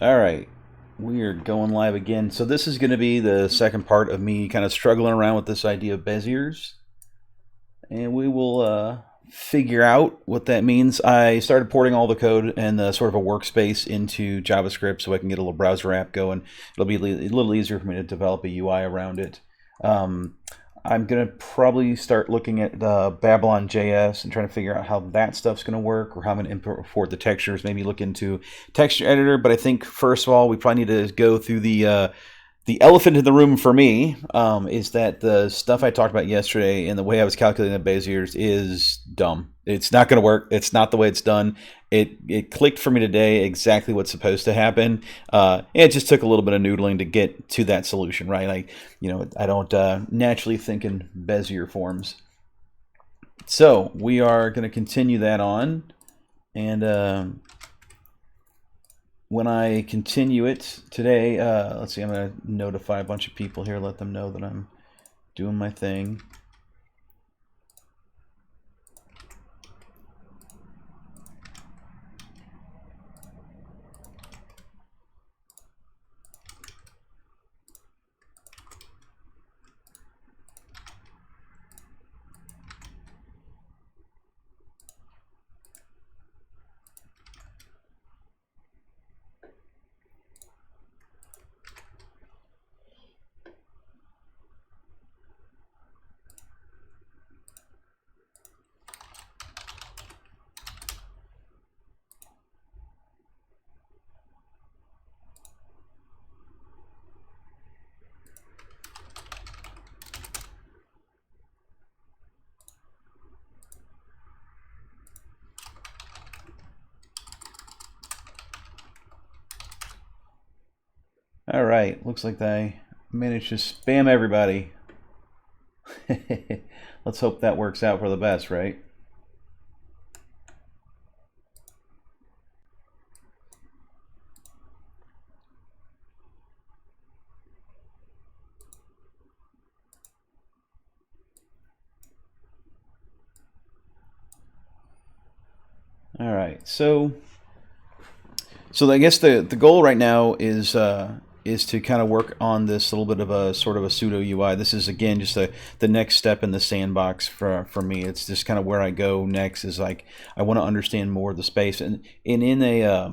All right, we are going live again. So this is going to be the second part of me kind of struggling around with this idea of beziers, and we will figure out what that means. I started porting all the code and sort of a workspace into JavaScript so I can get a little browser app going. It'll be a little easier for me to develop a UI around it. Um, I'm going to probably start looking at Babylon.js and trying to figure out how that stuff's going to work, or how I'm going to import the textures, maybe look into texture editor. But I think, first of all, we probably need to go through the elephant in the room for me, is that the stuff I talked about yesterday and the way I was calculating the Beziers is dumb. It's not going to work. It's not the way it's done. It clicked for me today exactly what's supposed to happen. It just took a little bit of noodling to get to that solution, right? Like, I don't naturally think in Bezier forms. So we are going to continue that on, and when I continue it today, let's see, I'm going to notify a bunch of people here, let them know that I'm doing my thing. All right, looks like I managed to spam everybody. Let's hope that works out for the best, right? All right, so I guess the goal right now is to kind of work on this little bit of a sort of a pseudo UI. This is again just the next step in the sandbox for me. It's just kind of where I go next. Is like I want to understand more of the space, and in a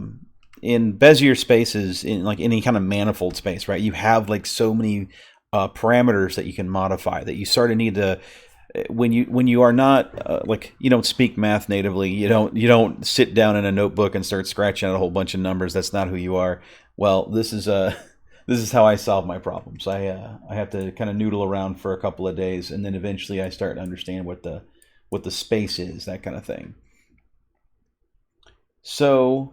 in Bezier spaces, in like any kind of manifold space, right? You have like so many parameters that you can modify that you sort of need to, when you are not like, you don't speak math natively, you don't sit down in a notebook and start scratching out a whole bunch of numbers. That's not who you are. Well, this is this is how I solve my problems. I have to kind of noodle around for a couple of days, and then eventually I start to understand what the space is, that kind of thing. So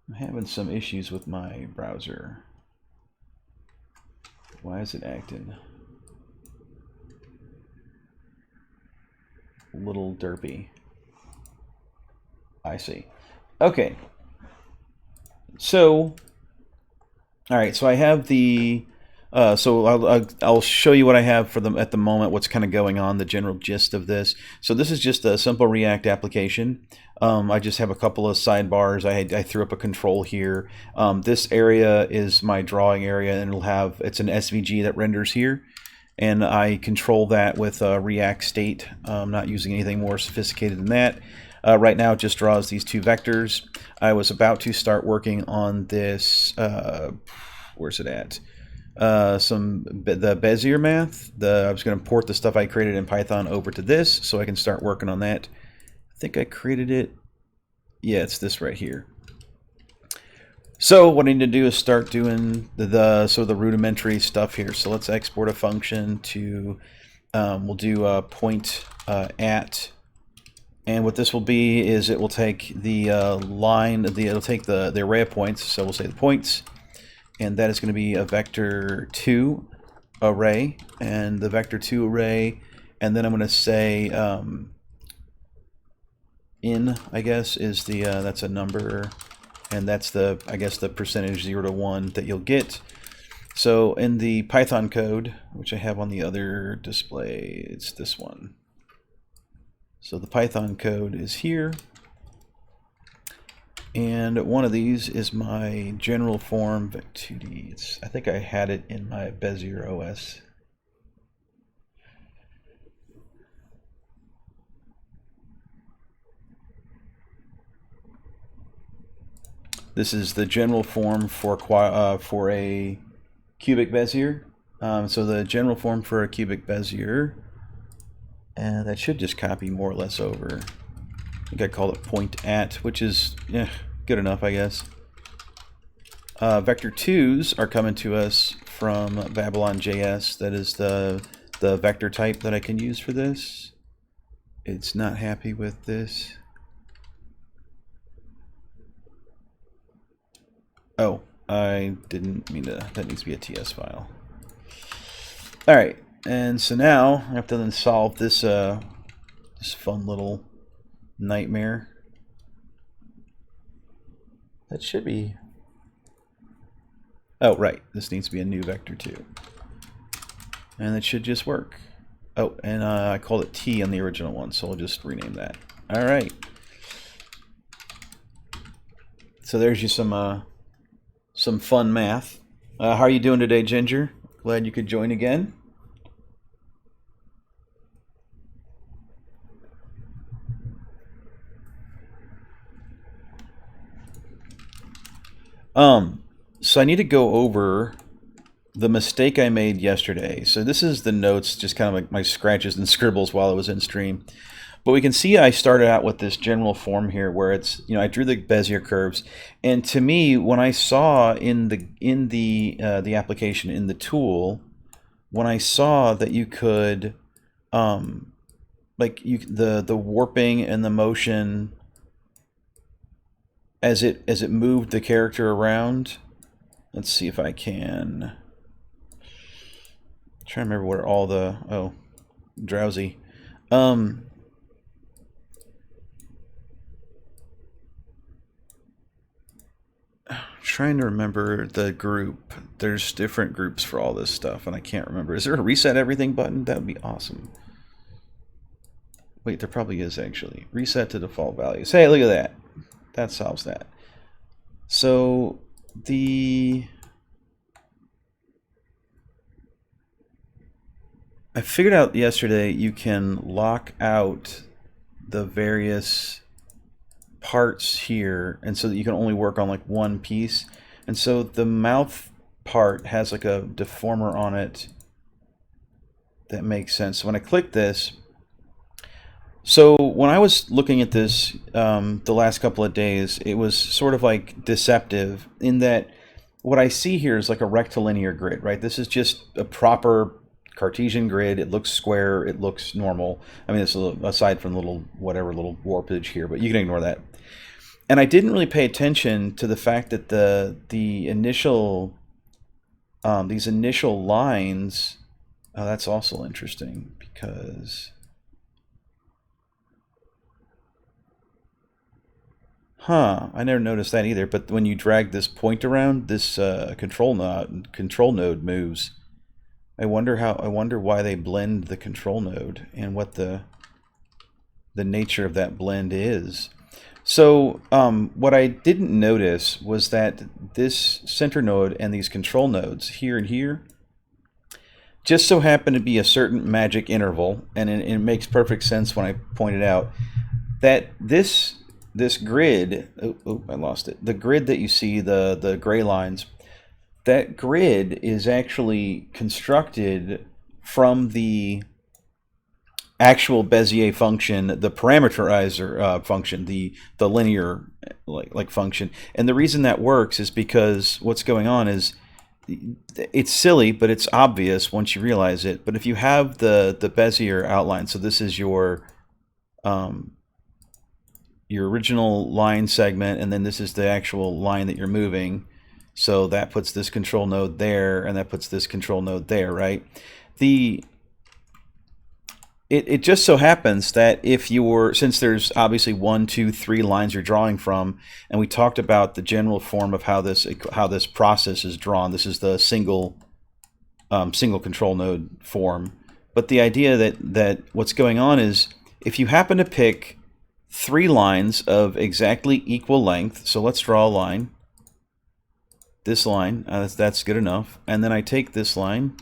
I'm having some issues with my browser. Why is it acting a little derpy? I see. Okay. So, all right. So I have the. So I'll show you what I have for them at the moment. What's kind of going on? The general gist of this. So this is just a simple React application. I just have a couple of sidebars. I threw up a control here. This area is my drawing area, and it's an SVG that renders here, and I control that with React state. I'm not using anything more sophisticated than that. Right now it just draws these two vectors. I was about to start working on this, where's it at? The Bezier math. I was going to port the stuff I created in Python over to this so I can start working on that. I think I created it. Yeah, it's this right here. So what I need to do is start doing sort of the rudimentary stuff here. So let's export a function to, we'll do point at. And what this will be is it will take the it'll take the array of points. So we'll say the points, and that is going to be a vector2 array, and the vector2 array, and then I'm going to say in, I guess, is the that's a number, and that's the, I guess, the percentage 0 to 1 that you'll get. So in the Python code, which I have on the other display, it's this one. So the Python code is here, And one of these is my general form Vec2D. I think I had it in my Bezier OS. This is the general form for a cubic Bezier. So the general form for a cubic Bezier, and that should just copy more or less over. I think I call it point at, which is good enough, I guess. Vector 2s are coming to us from Babylon.js. That is the vector type that I can use for this. It's not happy with this. Oh, I didn't mean to. That needs to be a TS file. All right, and so now I have to then solve this this fun little nightmare. That should be. Oh, right. This needs to be a new vector too, and it should just work. Oh, and I called it T on the original one, so I'll just rename that. All right. So there's you some fun math. How are you doing today, Ginger? Glad you could join again. So I need to go over the mistake I made yesterday. So this is the notes, just kind of like my scratches and scribbles while I was in stream. But we can see I started out with this general form here where it's, I drew the Bezier curves, and to me, when I saw in the application, in the tool, when I saw that you could the warping and the motion as it moved the character around. Let's see if I can try to remember what all the drowsy. Trying to remember the group. There's different groups for all this stuff, and I can't remember. Is there a reset everything button? That would be awesome. Wait, there probably is actually. Reset to default values. Hey, look at that. That solves that. So I figured out yesterday you can lock out the various parts here, and so that you can only work on like one piece. And so the mouth part has like a deformer on it that makes sense. So when I click this, so when I was looking at this the last couple of days, it was sort of like deceptive in that what I see here is like a rectilinear grid, right? This is just a proper Cartesian grid. It looks square. It looks normal. I mean, it's a little, aside from little warpage here, but you can ignore that. And I didn't really pay attention to the fact that the initial these initial lines. Oh, that's also interesting because. I never noticed that either. But when you drag this point around, this control node moves. I wonder why they blend the control node and what the nature of that blend is. So what I didn't notice was that this center node and these control nodes here and here just so happen to be a certain magic interval, and it makes perfect sense when I point it out that this grid, I lost it. The grid that you see, the gray lines, that grid is actually constructed from the actual Bezier function, the parameterizer function, the linear like function. And the reason that works is because what's going on is it's silly, but it's obvious once you realize it. But if you have the Bezier outline, so this is your original line segment, and then this is the actual line that you're moving. So that puts this control node there, and that puts this control node there, right? It just so happens that since there's obviously 1, 2, 3 lines you're drawing from, and we talked about the general form of how this process is drawn. This is the single control node form. But the idea that what's going on is if you happen to pick 3 lines of exactly equal length. So let's draw a line. This line, that's good enough. And then I take this line,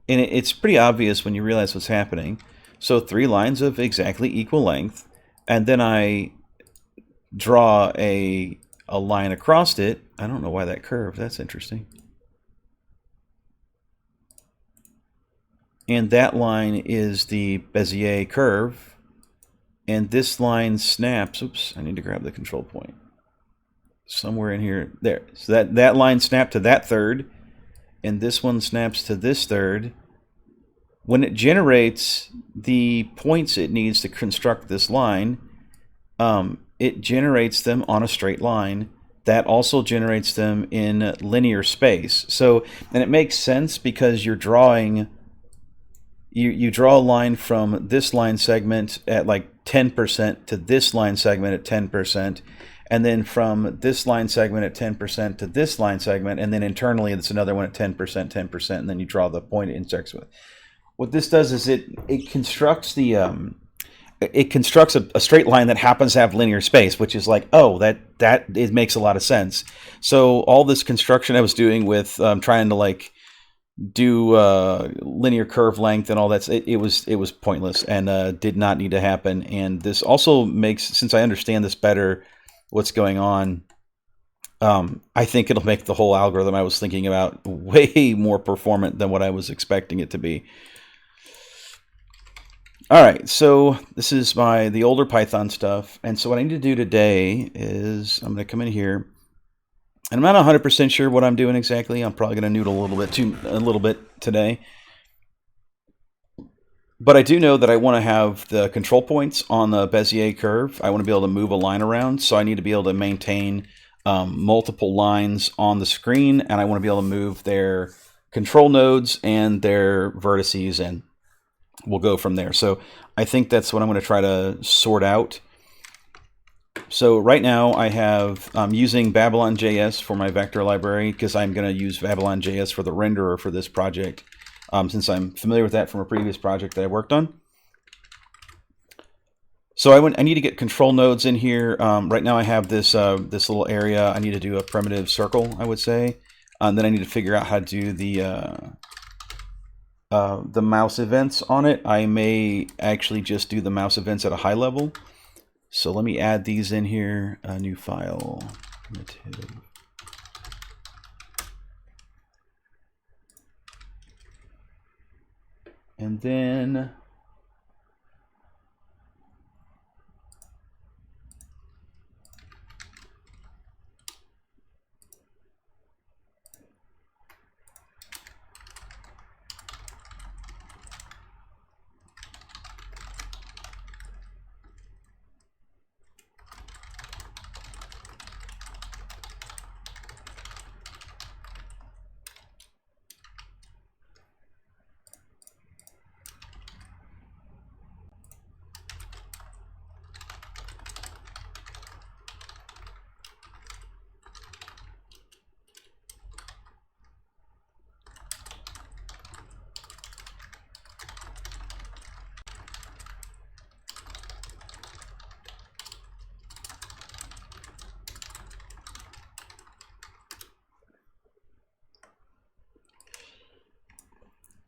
and it's pretty obvious when you realize what's happening. So 3 lines of exactly equal length, and then I draw a line across it. I don't know why that curved. That's interesting. And that line is the Bezier curve. And this line snaps. Oops, I need to grab the control point. Somewhere in here. There. So that line snapped to that third. And this one snaps to this third. When it generates the points it needs to construct this line, it generates them on a straight line. That also generates them in linear space. So, and it makes sense because you're drawing, you draw a line from this line segment at like 10% to this line segment at 10%, and then from this line segment at 10% to this line segment, and then internally it's another one at 10%, 10%, and then you draw the point it intersects with. What this does is it constructs the it constructs a straight line that happens to have linear space, which is like, oh, that it makes a lot of sense. So all this construction I was doing with trying to like do linear curve length and all that, it was pointless and did not need to happen. And this also makes, since I understand this better, what's going on, I think it'll make the whole algorithm I was thinking about way more performant than what I was expecting it to be. All right, so this is the older Python stuff. And so what I need to do today is I'm going to come in here, and I'm not 100% sure what I'm doing exactly. I'm probably going to noodle a little bit today. But I do know that I want to have the control points on the Bezier curve. I want to be able to move a line around, so I need to be able to maintain multiple lines on the screen, and I want to be able to move their control nodes and their vertices, and we'll go from there. So I think that's what I'm going to try to sort out. So right now I'm using Babylon.js for my vector library because I'm going to use Babylon.js for the renderer for this project, since I'm familiar with that from a previous project that I worked on. So I need to get control nodes in here. Right now I have this this little area. I need to do a primitive circle, I would say. Then I need to figure out how to do the mouse events on it. I may actually just do the mouse events at a high level. So let me add these in here. A new file. Primitive. And then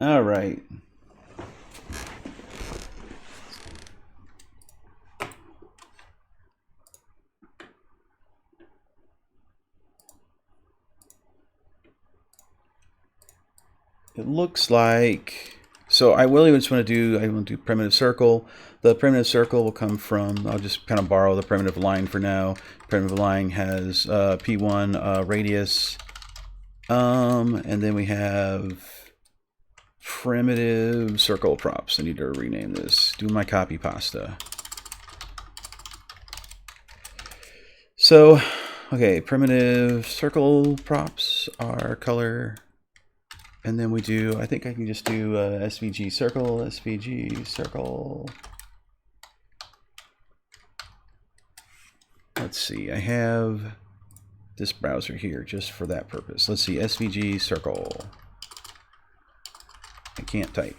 all right. It looks like, so I really just want to do primitive circle. The primitive circle will come from, I'll just kind of borrow the PrimitiveLine for now. PrimitiveLine has P1 radius, and then we have primitive circle props. I need to rename this. Do my copy pasta. So, okay, primitive circle props are color. And then we do, I think I can just do SVG circle, SVG circle. Let's see, I have this browser here just for that purpose. Let's see, SVG circle. I can't type.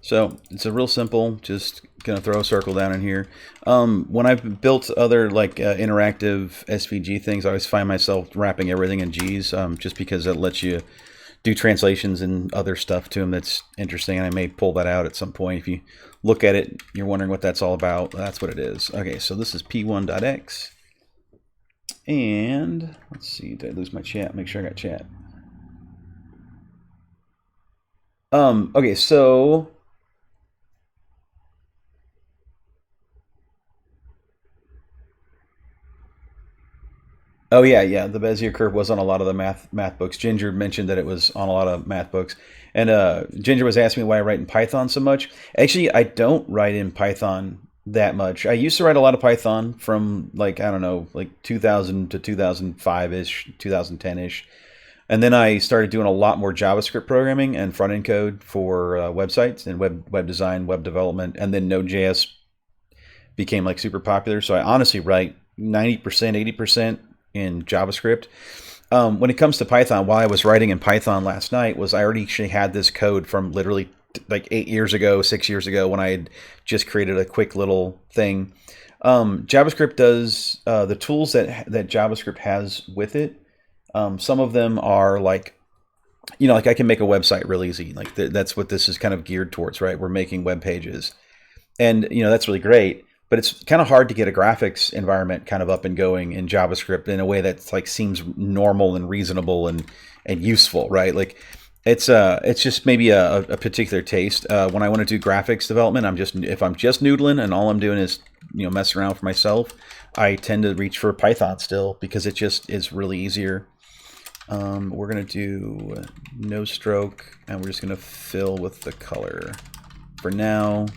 So it's a real simple, just gonna throw a circle down in here. When I've built other like interactive SVG things, I always find myself wrapping everything in G's, just because it lets you do translations and other stuff to them that's interesting, and I may pull that out at some point. If you look at it, you're wondering what that's all about. That's what it is. Okay, so this is p1.x, and let's see, did I lose my chat? Make sure I got chat. Okay, so oh yeah, the Bezier curve was on a lot of the math books. Ginger mentioned that it was on a lot of math books, and Ginger was asking me why I write in Python so much. Actually, I don't write in Python that much. I used to write a lot of Python from like I don't know, like 2000 to 2005 ish, 2010 ish, and then I started doing a lot more JavaScript programming and front end code for websites and web design, web development, and then Node.js became like super popular. So I honestly write 90%, 80% in JavaScript. When it comes to Python, while I was writing in Python last night, was I already actually had this code from literally like 8 years ago, 6 years ago, when I had just created a quick little thing. JavaScript does the tools that JavaScript has with it. Some of them are like, like I can make a website real easy. Like that's what this is kind of geared towards, right? We're making web pages, and that's really great. But it's kind of hard to get a graphics environment kind of up and going in JavaScript in a way that's like seems normal and reasonable and useful, right? Like it's just maybe a particular taste. When I want to do graphics development, if I'm just noodling and all I'm doing is messing around for myself, I tend to reach for Python still because it just is really easier. We're gonna do no stroke, and we're just gonna fill with the color for now.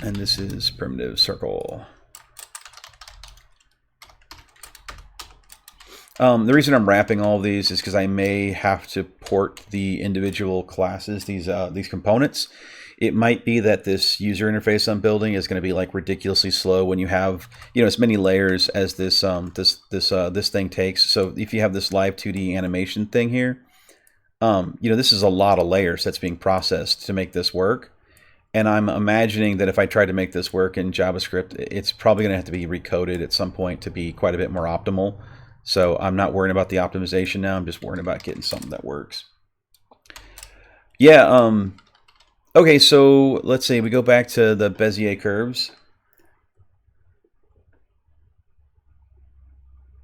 And this is primitive circle. The reason I'm wrapping all of these is because I may have to port the individual classes, these components. It might be that this user interface I'm building is going to be like ridiculously slow when you have as many layers as this this thing takes. So if you have this live 2D animation thing here, this is a lot of layers that's being processed to make this work. And I'm imagining that if I try to make this work in JavaScript, it's probably going to have to be recoded at some point to be quite a bit more optimal. So I'm not worrying about the optimization now. I'm just worrying about getting something that works. Yeah. Okay, so let's say we go back to the Bezier curves.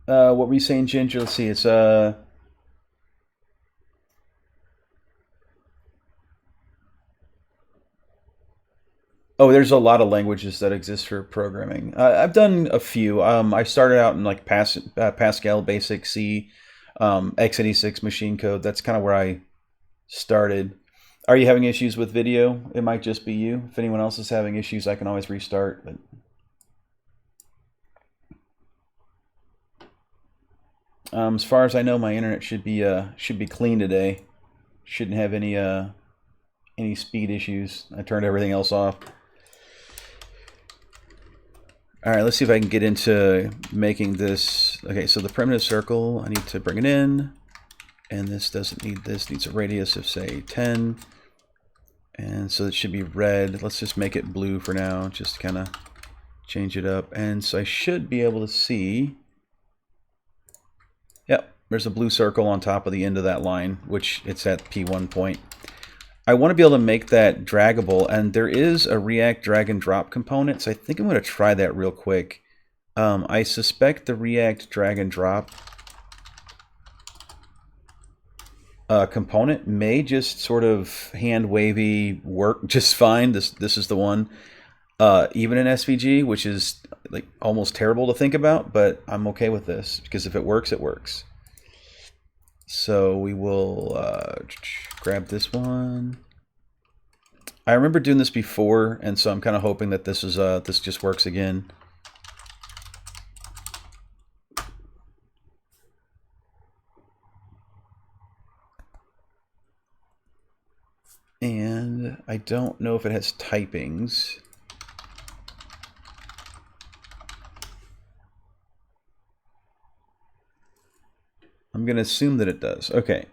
What were you saying, Ginger? Let's see. It's Oh, there's a lot of languages that exist for programming. I've done a few. I started out in like Pascal, Basic, C, x86 machine code. That's kind of where I started. Are you having issues with video? It might just be you. If anyone else is having issues, I can always restart. But as far as I know, my internet should be clean today. Shouldn't have any speed issues. I turned everything else off. All right, let's see if I can get into making this. Okay, so the primitive circle, I need to bring it in. And this doesn't need this, needs a radius of say 10. And so it should be red. Let's just make it blue for now, just kind of change it up. And so I should be able to see, yep, there's a blue circle on top of the end of that line, which it's at P1 point. I want to be able to make that draggable, and there is a React drag and drop component, so I think I'm going to try that real quick. I suspect the React drag and drop component may just sort of hand wavy work just fine. This is the one, even in SVG, which is like almost terrible to think about, but I'm okay with this because if it works, it works. So we will grab this one. I remember doing this before, and so I'm kind of hoping that this is this just works again. And I don't know if it has typings. I'm going to assume that it does. Okay.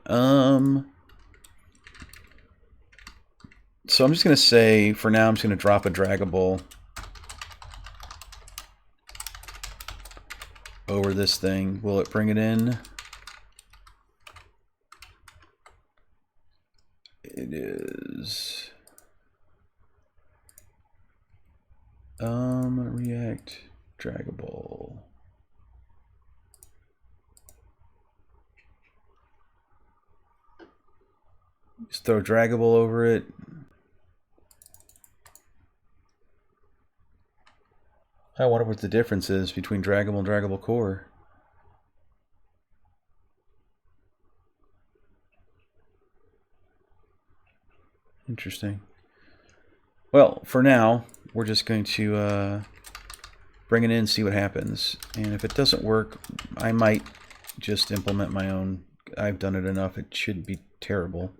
So I'm just going to say, for now, I'm just going to drop a draggable over this thing. Will it bring it in? It is. React draggable. Just throw draggable over it. I wonder what the difference is between draggable and draggable core. Interesting. Well, for now, we're just going to bring it in and see what happens. And if it doesn't work, I might just implement my own. I've done it enough. It shouldn't be terrible.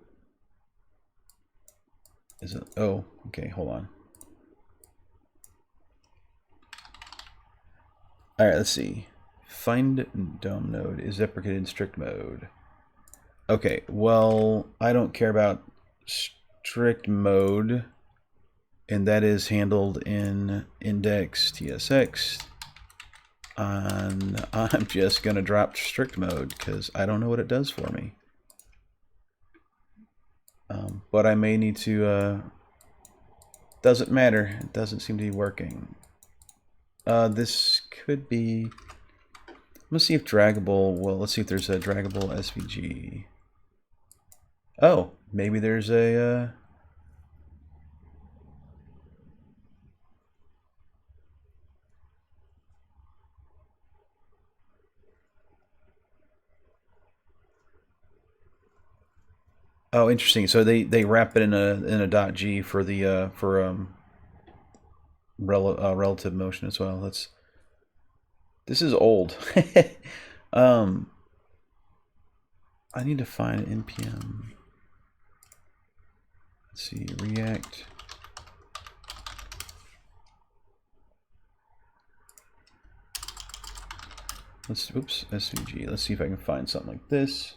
Is it? Oh, okay, hold on. All right, let's see. Find DOM node is deprecated in strict mode. Okay, well, I don't care about strict mode, and that is handled in index.tsx. And I'm just going to drop strict mode because I don't know what it does for me. But I may need to, doesn't matter. It doesn't seem to be working. This could be, let's see if draggable, well, let's see if there's a draggable SVG. Oh, maybe there's a, oh, interesting. So they wrap it in a .g for the relative motion as well. This is old. I need to find npm. Let's see, React. Oops, SVG. Let's see if I can find something like this.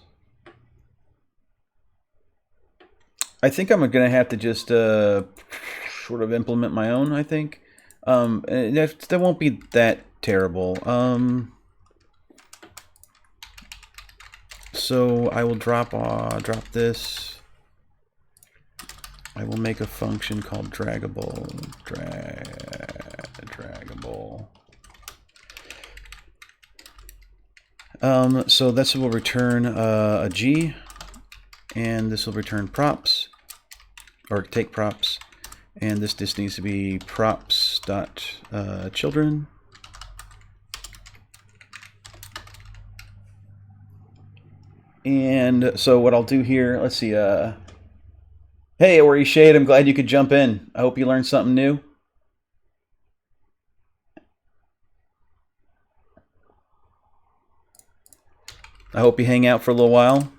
I think I'm going to have to just sort of implement my own, I think. That won't be that terrible. So I will drop this. I will make a function called draggable. Draggable. So this will return a G, and this will return props, or take props, and this just needs to be props.children. And so what I'll do here, let's see, hey, Ori Shade, I'm glad you could jump in. I hope you learned something new. I hope you hang out for a little while.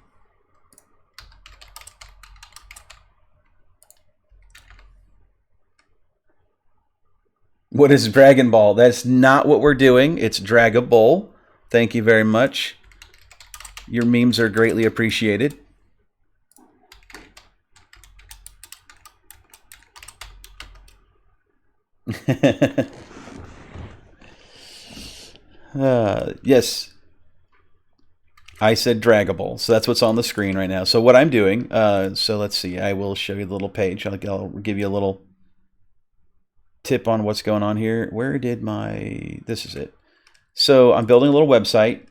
What is Dragon Ball? That's not what we're doing. It's Draggable. Thank you very much. Your memes are greatly appreciated. Yes. I said draggable, so that's what's on the screen right now. So what I'm doing, so let's see, I will show you the little page. I'll give you a little tip on what's going on here. Where did my, this is it. So I'm building a little website.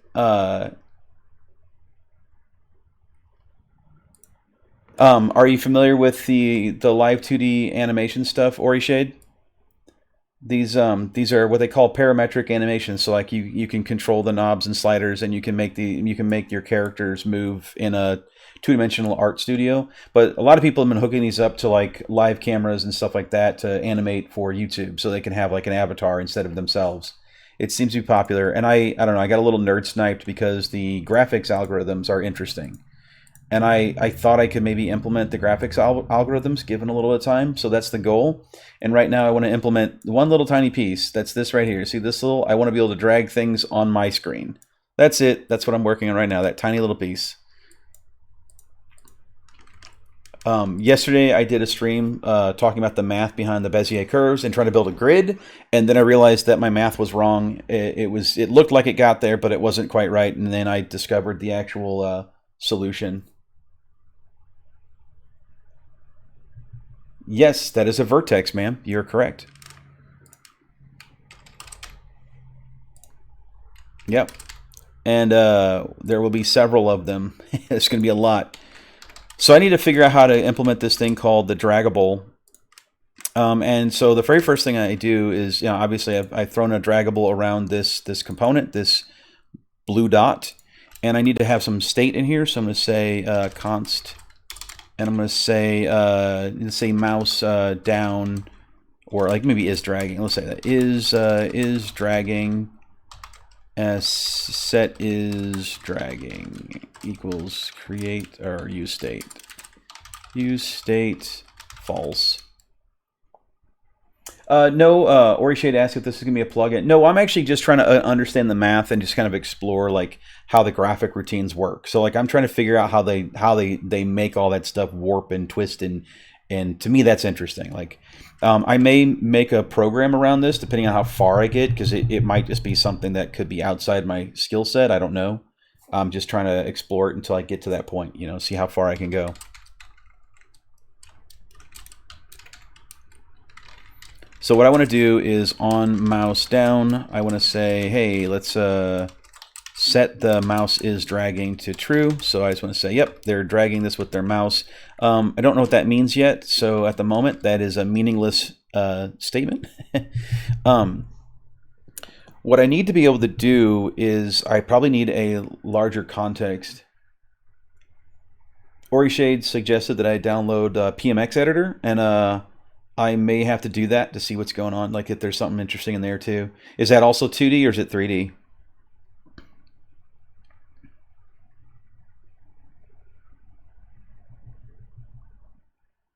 Are you familiar with the live 2D animation stuff, Ori Shade? These are what they call parametric animations. So like you can control the knobs and sliders, and you can make your characters move in a two-dimensional art studio. But a lot of people have been hooking these up to like live cameras and stuff like that to animate for YouTube, so they can have like an avatar instead of themselves. It seems to be popular, and I don't know, I got a little nerd sniped because the graphics algorithms are interesting. And I thought I could maybe implement the graphics algorithms given a little bit of time. So that's the goal. And right now I want to implement one little tiny piece. That's this right here. See this little? I want to be able to drag things on my screen. That's it. That's what I'm working on right now, that tiny little piece. Yesterday I did a stream talking about the math behind the Bezier curves and trying to build a grid, and then I realized that my math was wrong. It looked like it got there, but it wasn't quite right, and then I discovered the actual solution. Yes, that is a vertex, ma'am. You're correct. Yep. And there will be several of them. It's going to be a lot. So I need to figure out how to implement this thing called the Draggable. And so the very first thing I do is, obviously I've thrown a Draggable around this component, this blue dot, and I need to have some state in here. So I'm going to say const, and I'm going to say let's say mouse down, or like maybe is dragging. Let's say that is dragging. Set is dragging equals create or use state. Use state false. No, Orishade asked if this is gonna be a plugin. No, I'm actually just trying to understand the math and just kind of explore like how the graphic routines work. So like I'm trying to figure out how they make all that stuff warp and twist, and to me that's interesting. Like I may make a program around this depending on how far I get, because it might just be something that could be outside my skill set. I don't know. I'm just trying to explore it until I get to that point, see how far I can go. So what I want to do is on mouse down, I want to say, hey, let's set the mouse is dragging to true. So I just want to say, yep, they're dragging this with their mouse. I don't know what that means yet. So at the moment, that is a meaningless statement. What I need to be able to do is I probably need a larger context. Orishade suggested that I download PMX editor, and I may have to do that to see what's going on, like if there's something interesting in there too. Is that also 2D or is it 3D?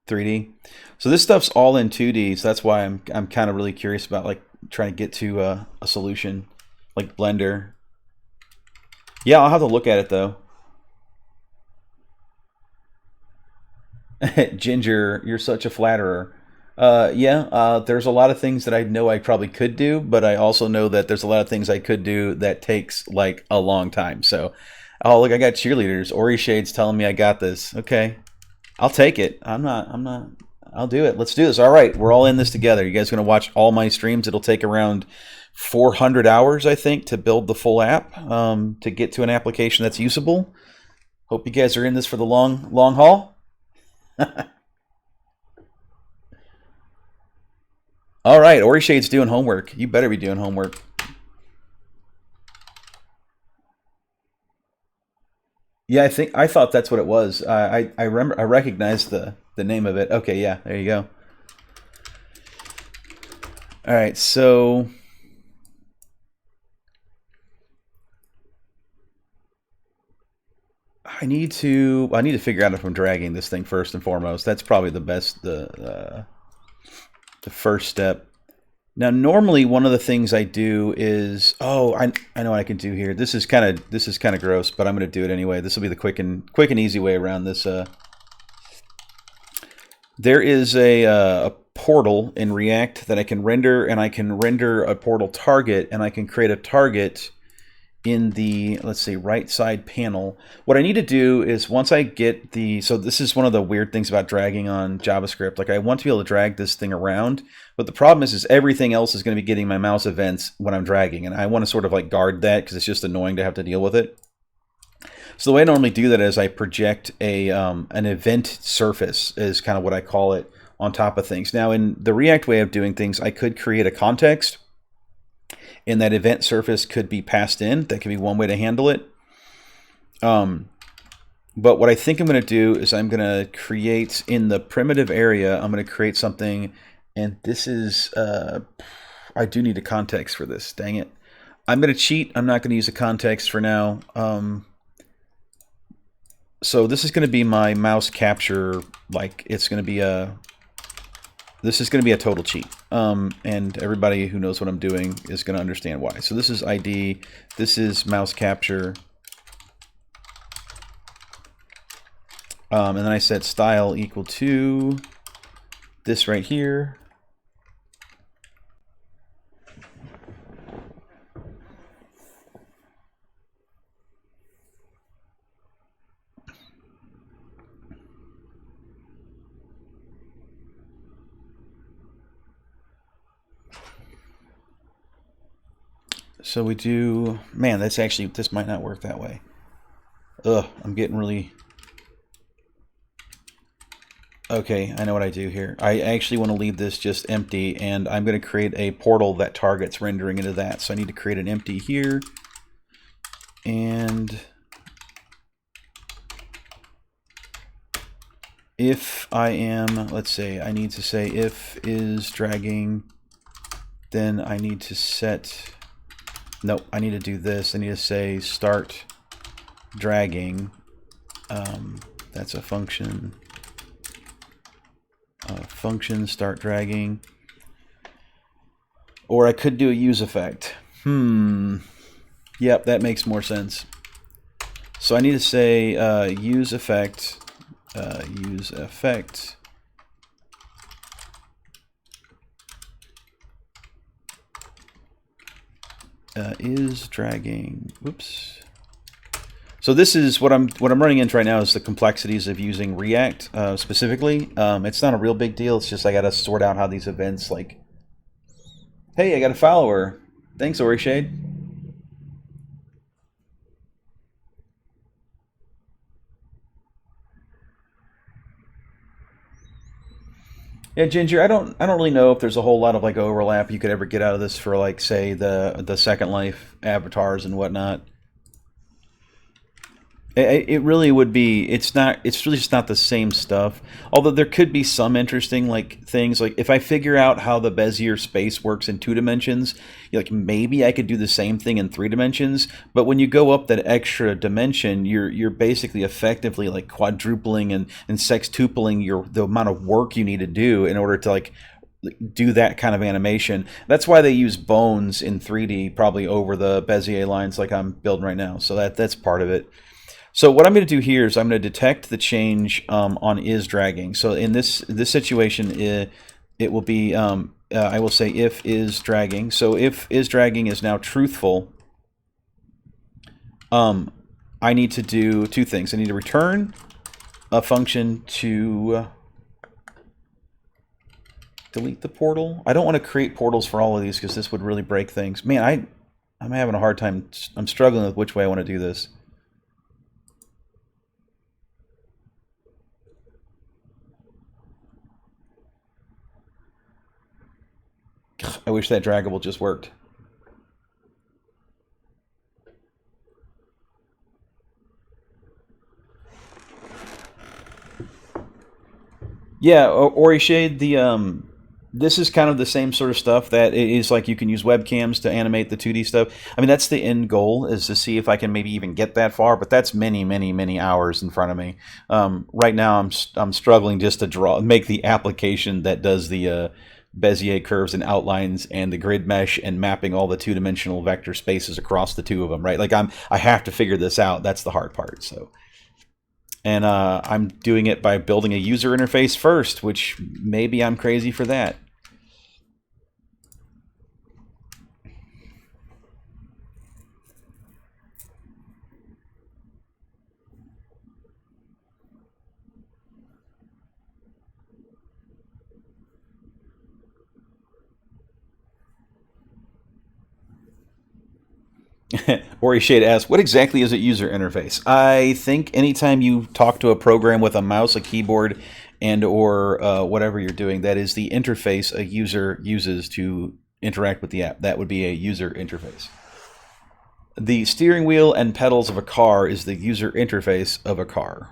3D. So this stuff's all in 2D, so that's why I'm kind of really curious about like trying to get to a solution like Blender. Yeah, I'll have to look at it though. Ginger, you're such a flatterer. There's a lot of things that I know I probably could do, but I also know that there's a lot of things I could do that takes like a long time. So, oh look, I got cheerleaders. Orishade's telling me I got this. Okay, I'll take it. I'll do it. Let's do this. All right, we're all in this together. You guys gonna watch all my streams? It'll take around 400 hours, I think, to build the full app, to get to an application that's usable. Hope you guys are in this for the long haul. All right, Orishade's doing homework. You better be doing homework. Yeah, I thought that's what it was. I remember, I recognized the name of it. Okay, yeah, there you go. All right, so I need to figure out if I'm dragging this thing first and foremost. That's probably the best the first step. Now, normally one of the things I do is, I know what I can do here. This is kind of gross, but I'm going to do it anyway. This will be the quick and easy way around this. There is a portal in React that I can render, and I can render a portal target, and I can create a target in the, let's say, right side panel. What I need to do is once I get so this is one of the weird things about dragging on JavaScript. Like I want to be able to drag this thing around, but the problem is everything else is going to be getting my mouse events when I'm dragging, and I want to sort of like guard that because it's just annoying to have to deal with it. So the way I normally do that is I project an event surface, is kind of what I call it, on top of things. Now in the React way of doing things, I could create a context, and that event surface could be passed in. That could be one way to handle it. But what I think I'm going to do is I'm going to create in the primitive area, I'm going to create something, and this is, I do need a context for this, dang it. I'm going to cheat. I'm not going to use a context for now. So this is going to be my mouse capture, like it's going to be this is going to be a total cheat. And everybody who knows what I'm doing is going to understand why. So this is ID, this is mouse capture. And then I set style equal to this right here. So we do, man, that's actually, this might not work that way. Ugh, I'm getting really, okay, I know what I do here. I actually want to leave this just empty, and I'm going to create a portal that targets rendering into that. So I need to create an empty here, and if I am, let's say, I need to say if is dragging, then I need to set, nope, I need to do this. I need to say start dragging. That's a function. Function start dragging. Or I could do a use effect. Yep, that makes more sense. So I need to say use effect. Use effect. Is dragging. Whoops. So this is what I'm running into right now is the complexities of using React specifically. It's not a real big deal. It's just I got to sort out how these events like. Hey, I got a follower. Thanks, Ori Shade. Yeah, Ginger, I don't really know if there's a whole lot of like overlap you could ever get out of this for like say the Second Life avatars and whatnot. It really would be. It's not. It's really just not the same stuff. Although there could be some interesting like things. Like if I figure out how the Bezier space works in 2 dimensions, like maybe I could do the same thing in 3 dimensions. But when you go up that extra dimension, you're basically effectively like quadrupling and sextupling the amount of work you need to do in order to like do that kind of animation. That's why they use bones in 3D probably over the Bezier lines like I'm building right now. So that's part of it. So what I'm going to do here is I'm going to detect the change on is dragging. So in this situation, it will be, I will say if is dragging. So if is dragging is now truthful, I need to do 2 things. I need to return a function to delete the portal. I don't want to create portals for all of these because this would really break things. Man, I'm having a hard time. I'm struggling with which way I want to do this. I wish that Draggable just worked. Yeah, Ori Shade, this is kind of the same sort of stuff that it is like you can use webcams to animate the 2D stuff. I mean, that's the end goal is to see if I can maybe even get that far, but that's many, many, many hours in front of me. Right now, I'm struggling just to make the application that does the Bezier curves and outlines and the grid mesh and mapping all the 2-dimensional vector spaces across the 2 of them, right? Like I have to figure this out. That's the hard part. So. And I'm doing it by building a user interface first, which maybe I'm crazy for that. Ori Shade asks, what exactly is a user interface? I think anytime you talk to a program with a mouse, a keyboard, and or whatever you're doing, that is the interface a user uses to interact with the app. That would be a user interface. The steering wheel and pedals of a car is the user interface of a car.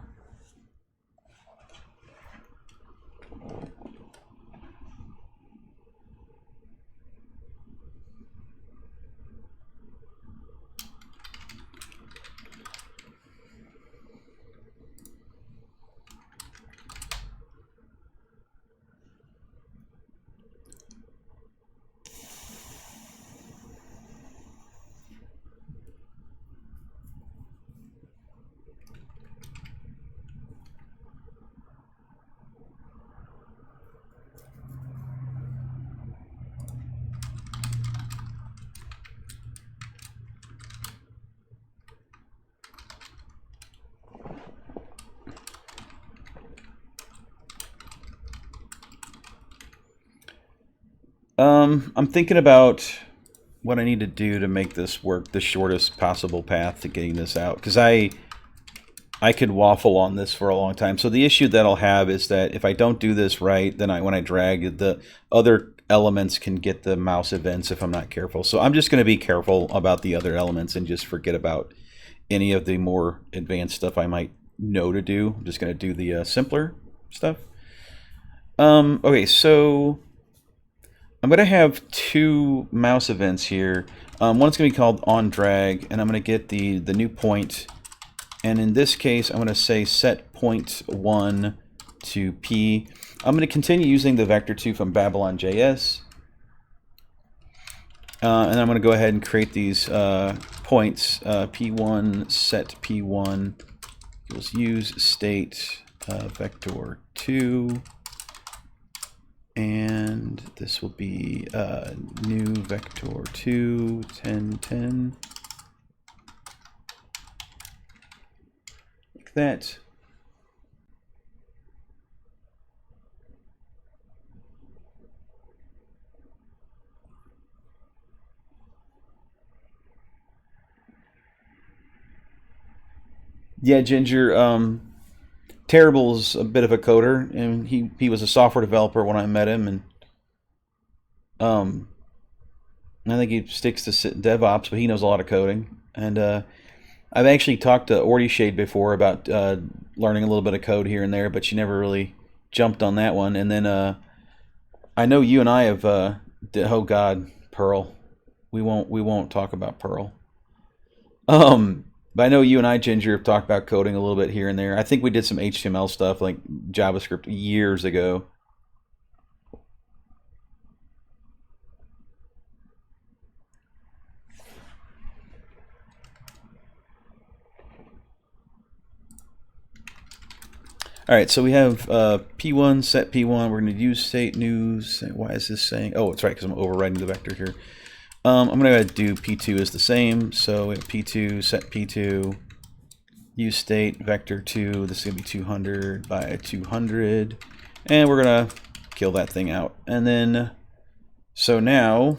I'm thinking about what I need to do to make this work the shortest possible path to getting this out, because I could waffle on this for a long time. So the issue that I'll have is that if I don't do this right, then when I drag, the other elements can get the mouse events if I'm not careful. So I'm just going to be careful about the other elements and just forget about any of the more advanced stuff I might know to do. I'm just going to do the simpler stuff. Okay, so I'm going to have two mouse events here. One's going to be called onDrag, and I'm going to get the new point. And in this case, I'm going to say set point 1 to P. I'm going to continue using the vector2 from Babylon.js. And I'm going to go ahead and create these points. P1 set P1 equals use state vector2. And this will be new vector2 10 10. Like that. Yeah, Ginger. Terrible's a bit of a coder, and he was a software developer when I met him, and I think he sticks to DevOps, but he knows a lot of coding. And I've actually talked to Orty Shade before about learning a little bit of code here and there, but she never really jumped on that one. And then I know you and I have oh God, Perl. We won't talk about Perl. But I know you and I, Ginger, have talked about coding a little bit here and there. I think we did some HTML stuff like JavaScript years ago. All right, so we have P1 set P1. We're going to use state news. Why is this saying? Oh, it's right, because I'm overriding the vector here. I'm going to do P2 is the same. So we have P2 set P2. Use state vector2. This is going to be 200 by 200. And we're going to kill that thing out. And then, so now,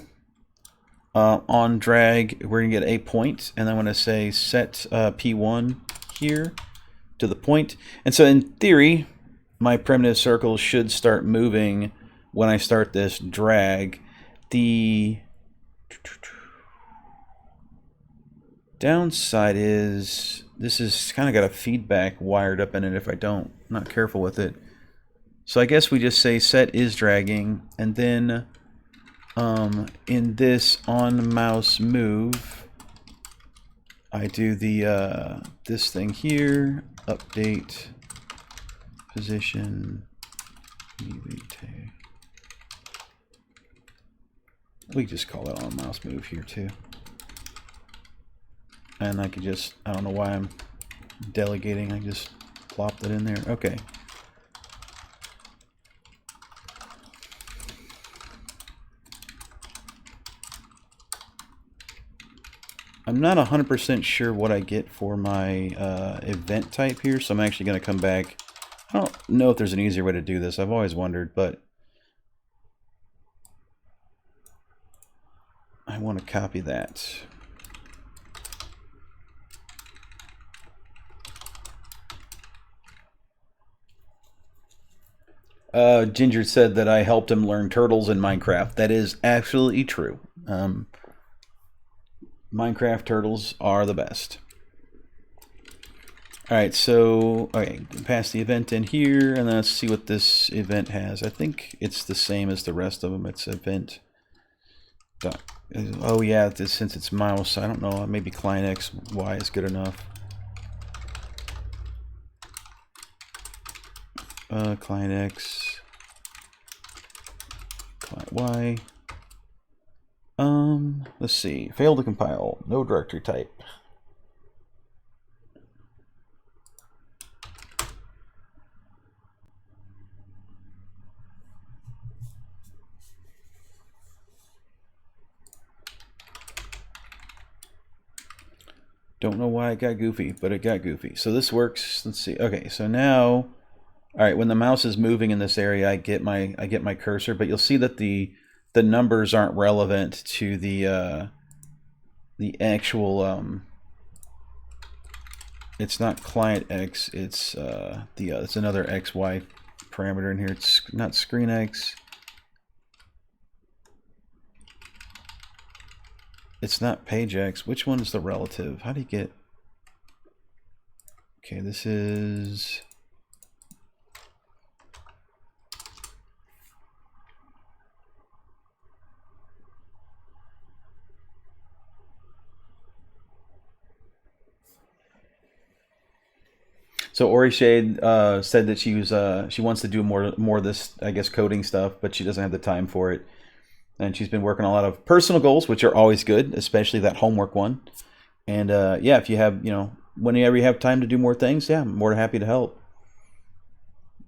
on drag, we're going to get a point. And I'm going to say set P1 here to the point. And so in theory, my primitive circles should start moving when I start this drag. The downside is this is kind of got a feedback wired up in it if I'm not careful with it. So I guess we just say set is dragging, and then in this on mouse move, I do the this thing here, update position. We just call it on mouse move here too. And I could just, I don't know why I'm delegating, I just plopped it in there. Okay. I'm not 100% sure what I get for my event type here, so I'm actually going to come back. I don't know if there's an easier way to do this. I've always wondered, but I want to copy that. Ginger said that I helped him learn turtles in Minecraft. That is absolutely true. Minecraft turtles are the best. Alright, so, okay, pass the event in here, and then let's see what this event has. I think it's the same as the rest of them. It's event. Oh yeah, since it's mouse, I don't know, maybe client X, Y is good enough. Client X, client Y. Let's see. Failed to compile. No directory type. Don't know why it got goofy, but it got goofy. So this works. Let's see. Okay, so now, all right, when the mouse is moving in this area, I get my cursor, but you'll see that the the numbers aren't relevant to the actual. It's not client X. It's it's another XY parameter in here. It's not screen X. It's not page X. Which one is the relative? How do you get? Okay, this is. So Ori Shade said that she wants to do more of this, I guess, coding stuff, but she doesn't have the time for it. And she's been working on a lot of personal goals, which are always good, especially that homework one. And yeah, if you have, whenever you have time to do more things, yeah, I'm more than happy to help.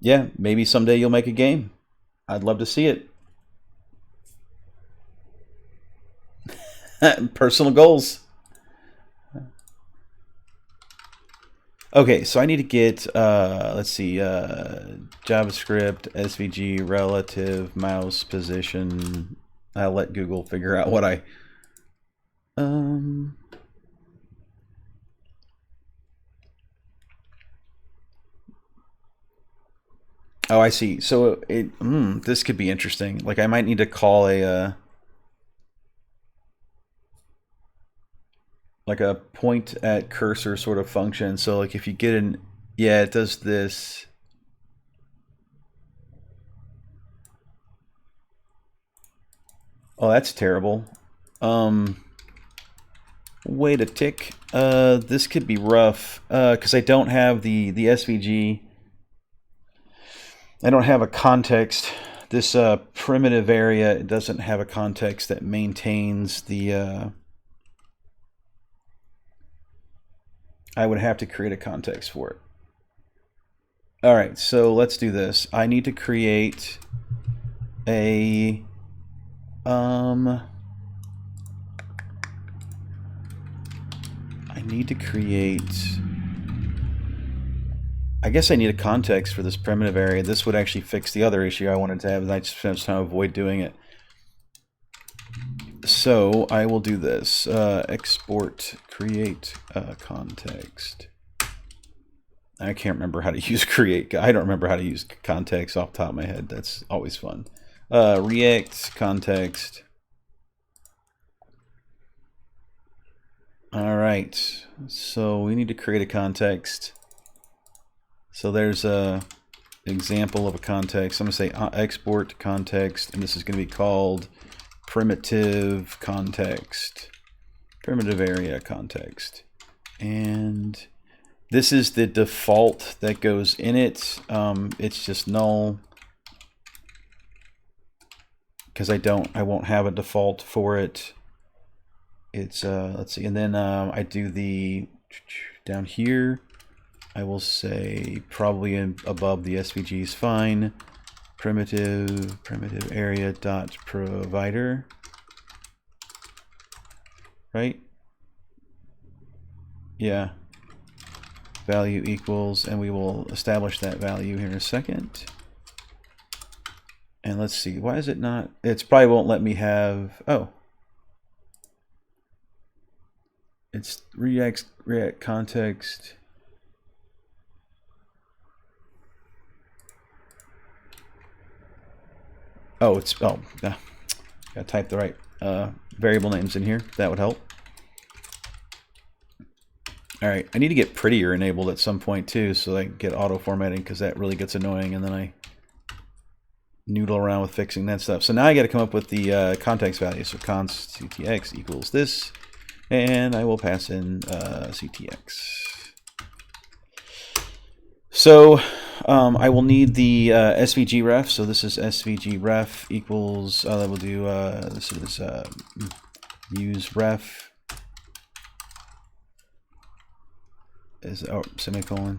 Yeah, maybe someday you'll make a game. I'd love to see it. Personal goals. Okay, so I need to get, let's see, JavaScript, SVG, relative, mouse position. I'll let Google figure out what I... Oh, I see. So this could be interesting. Like I might need to call a... like a point at cursor sort of function. So like if you get an... Yeah, it does this... Oh, that's terrible. Wait a tick. This could be rough because I don't have the SVG. I don't have a context. This PrimitiveArea doesn't have a context that maintains the. I would have to create a context for it. All right, so let's do this. I need to create a I need to create... I guess I need a context for this PrimitiveArea. This would actually fix the other issue I wanted to have, and I just was trying to avoid doing it. So I will do this. Export create context. I can't remember how to use create. I don't remember how to use context off the top of my head. That's always fun. React context. All right. So we need to create a context. So there's a example of a context. I'm going to say export context, and this is going to be called primitive context, PrimitiveArea context. And this is the default that goes in it. It's just null because I won't have a default for it. It's let's see, and then I do the down here. I will say probably above the SVG is fine. PrimitiveArea dot provider, right? Yeah. Value equals, and we will establish that value here in a second. And let's see, why is it not? It's probably won't let me have. Oh. It's React context. Oh, it's gotta type the right variable names in here. That would help. All right, I need to get prettier enabled at some point too, so I can get auto formatting because that really gets annoying, and then I noodle around with fixing that stuff. So now I got to come up with the context value. So const ctx equals this. And I will pass in ctx. So I will need the SVG ref. So this is SVG ref equals, that will do, this is use ref is, oh, semicolon.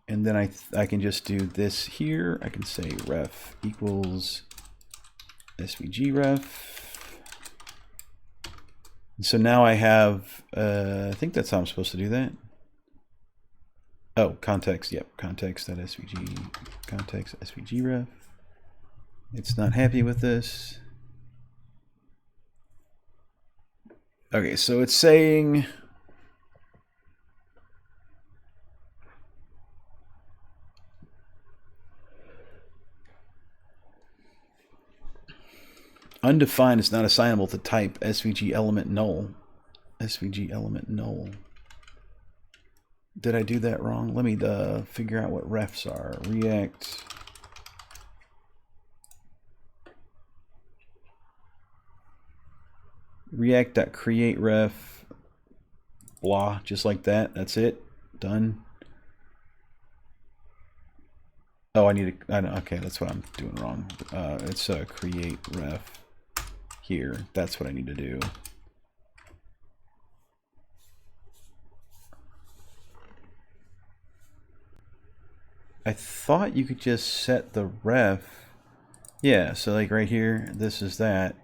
And then I can just do this here. I can say ref equals SVG ref. So now I have, I think that's how I'm supposed to do that. Oh, context, yep, context.svg, context.svg ref. It's not happy with this. Okay, so it's saying undefined is not assignable to type svg element null. svg element null. Did I do that wrong? Let me figure out what refs are. React.createRef, blah, just like that. That's it. Done. Oh, I need to. Okay, that's what I'm doing wrong. It's create ref here. That's what I need to do. I thought you could just set the ref. Yeah, so like right here, this is that.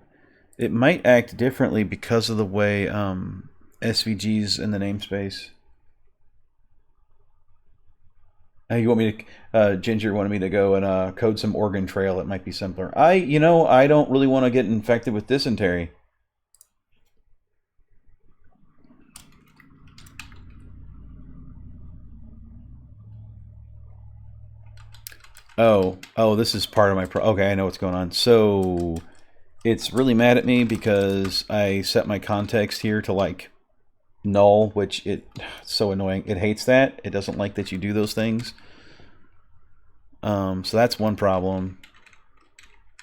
It might act differently because of the way SVG's in the namespace. You want me to, Ginger wanted me to go and code some Oregon Trail. It might be simpler. I don't really want to get infected with dysentery. Oh, this is part of my okay, I know what's going on. So it's really mad at me because I set my context here to like null, which it's so annoying. It hates that. It doesn't like that you do those things. So that's one problem.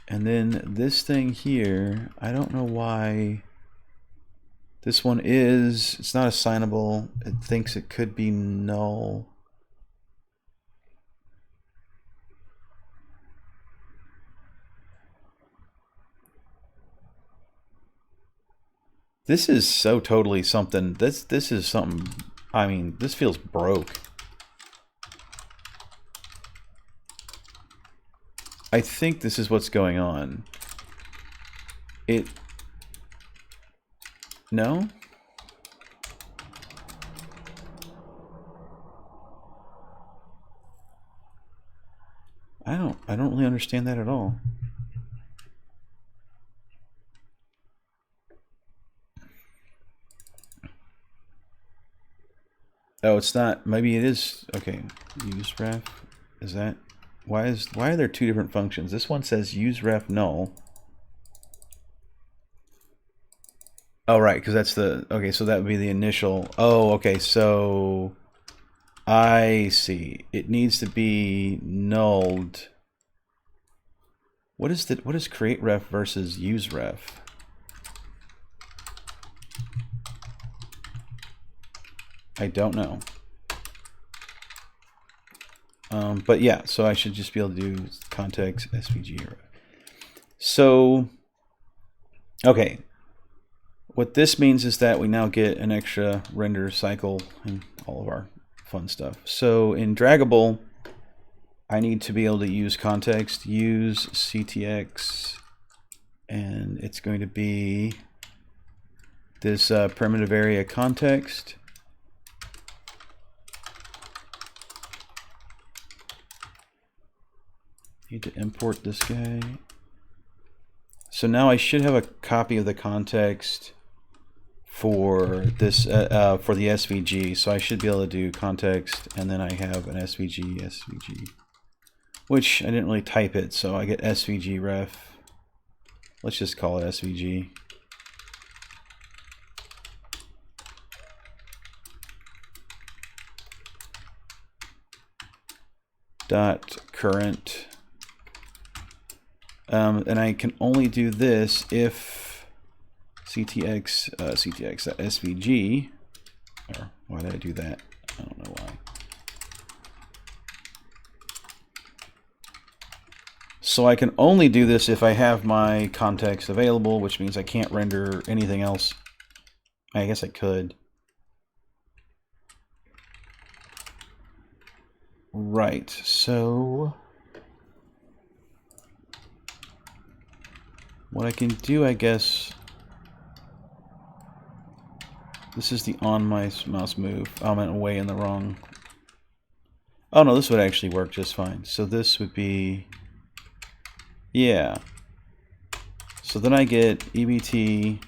And then this thing here, I don't know why this one it's not assignable. It thinks it could be null. This is so totally something. This is something. I mean, this feels broke. I think this is what's going on. No? I don't really understand that at all. Oh, it's not. Maybe it is. Okay, use ref. Is that why are there two different functions? This one says use ref null. Oh, right, because that's the okay. So that would be the initial. Oh, okay. So I see. It needs to be nulled. What is create ref versus use ref? I don't know. But yeah, so I should just be able to do context svg. So, okay. What this means is that we now get an extra render cycle and all of our fun stuff. So in Draggable, I need to be able to use context, use CTX, and it's going to be this PrimitiveArea context. Need to import this guy. So now I should have a copy of the context for this for the SVG. So I should be able to do context, and then I have an SVG, which I didn't really type it, so I get SVG ref. Let's just call it SVG. Dot current. And I can only do this if CTX.svg, or why did I do that? I don't know why. So I can only do this if I have my context available, which means I can't render anything else. I guess I could. Right, so what I can do, I guess, this is the on my mouse move. I'm away in the wrong. Oh no, this would actually work just fine. So this would be, yeah. So then I get EBT.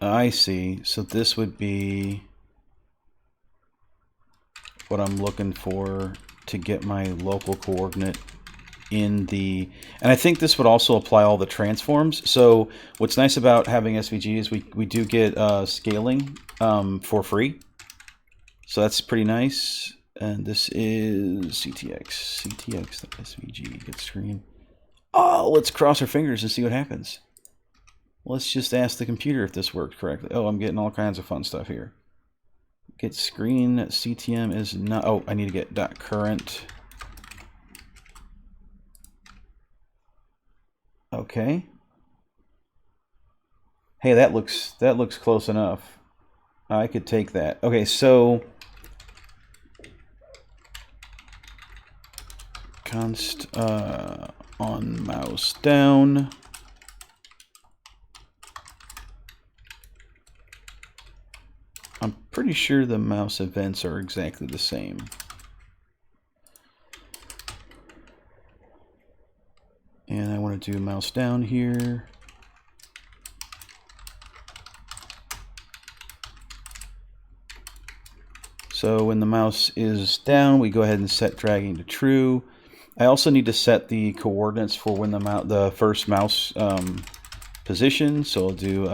I see. So this would be what I'm looking for to get my local coordinate in the, and I think this would also apply all the transforms. So what's nice about having SVG is we do get scaling for free. So that's pretty nice. And this is ctx.svg, get screen. Oh, let's cross our fingers and see what happens. Let's just ask the computer if this worked correctly. Oh, I'm getting all kinds of fun stuff here. Get screen CTM is not, oh, I need to get .current. Okay. Hey, that looks close enough. I could take that. Okay, so const on mouse down. I'm pretty sure the mouse events are exactly the same. And I want to do mouse down here. So when the mouse is down, we go ahead and set dragging to true. I also need to set the coordinates for when the first mouse position. So I'll do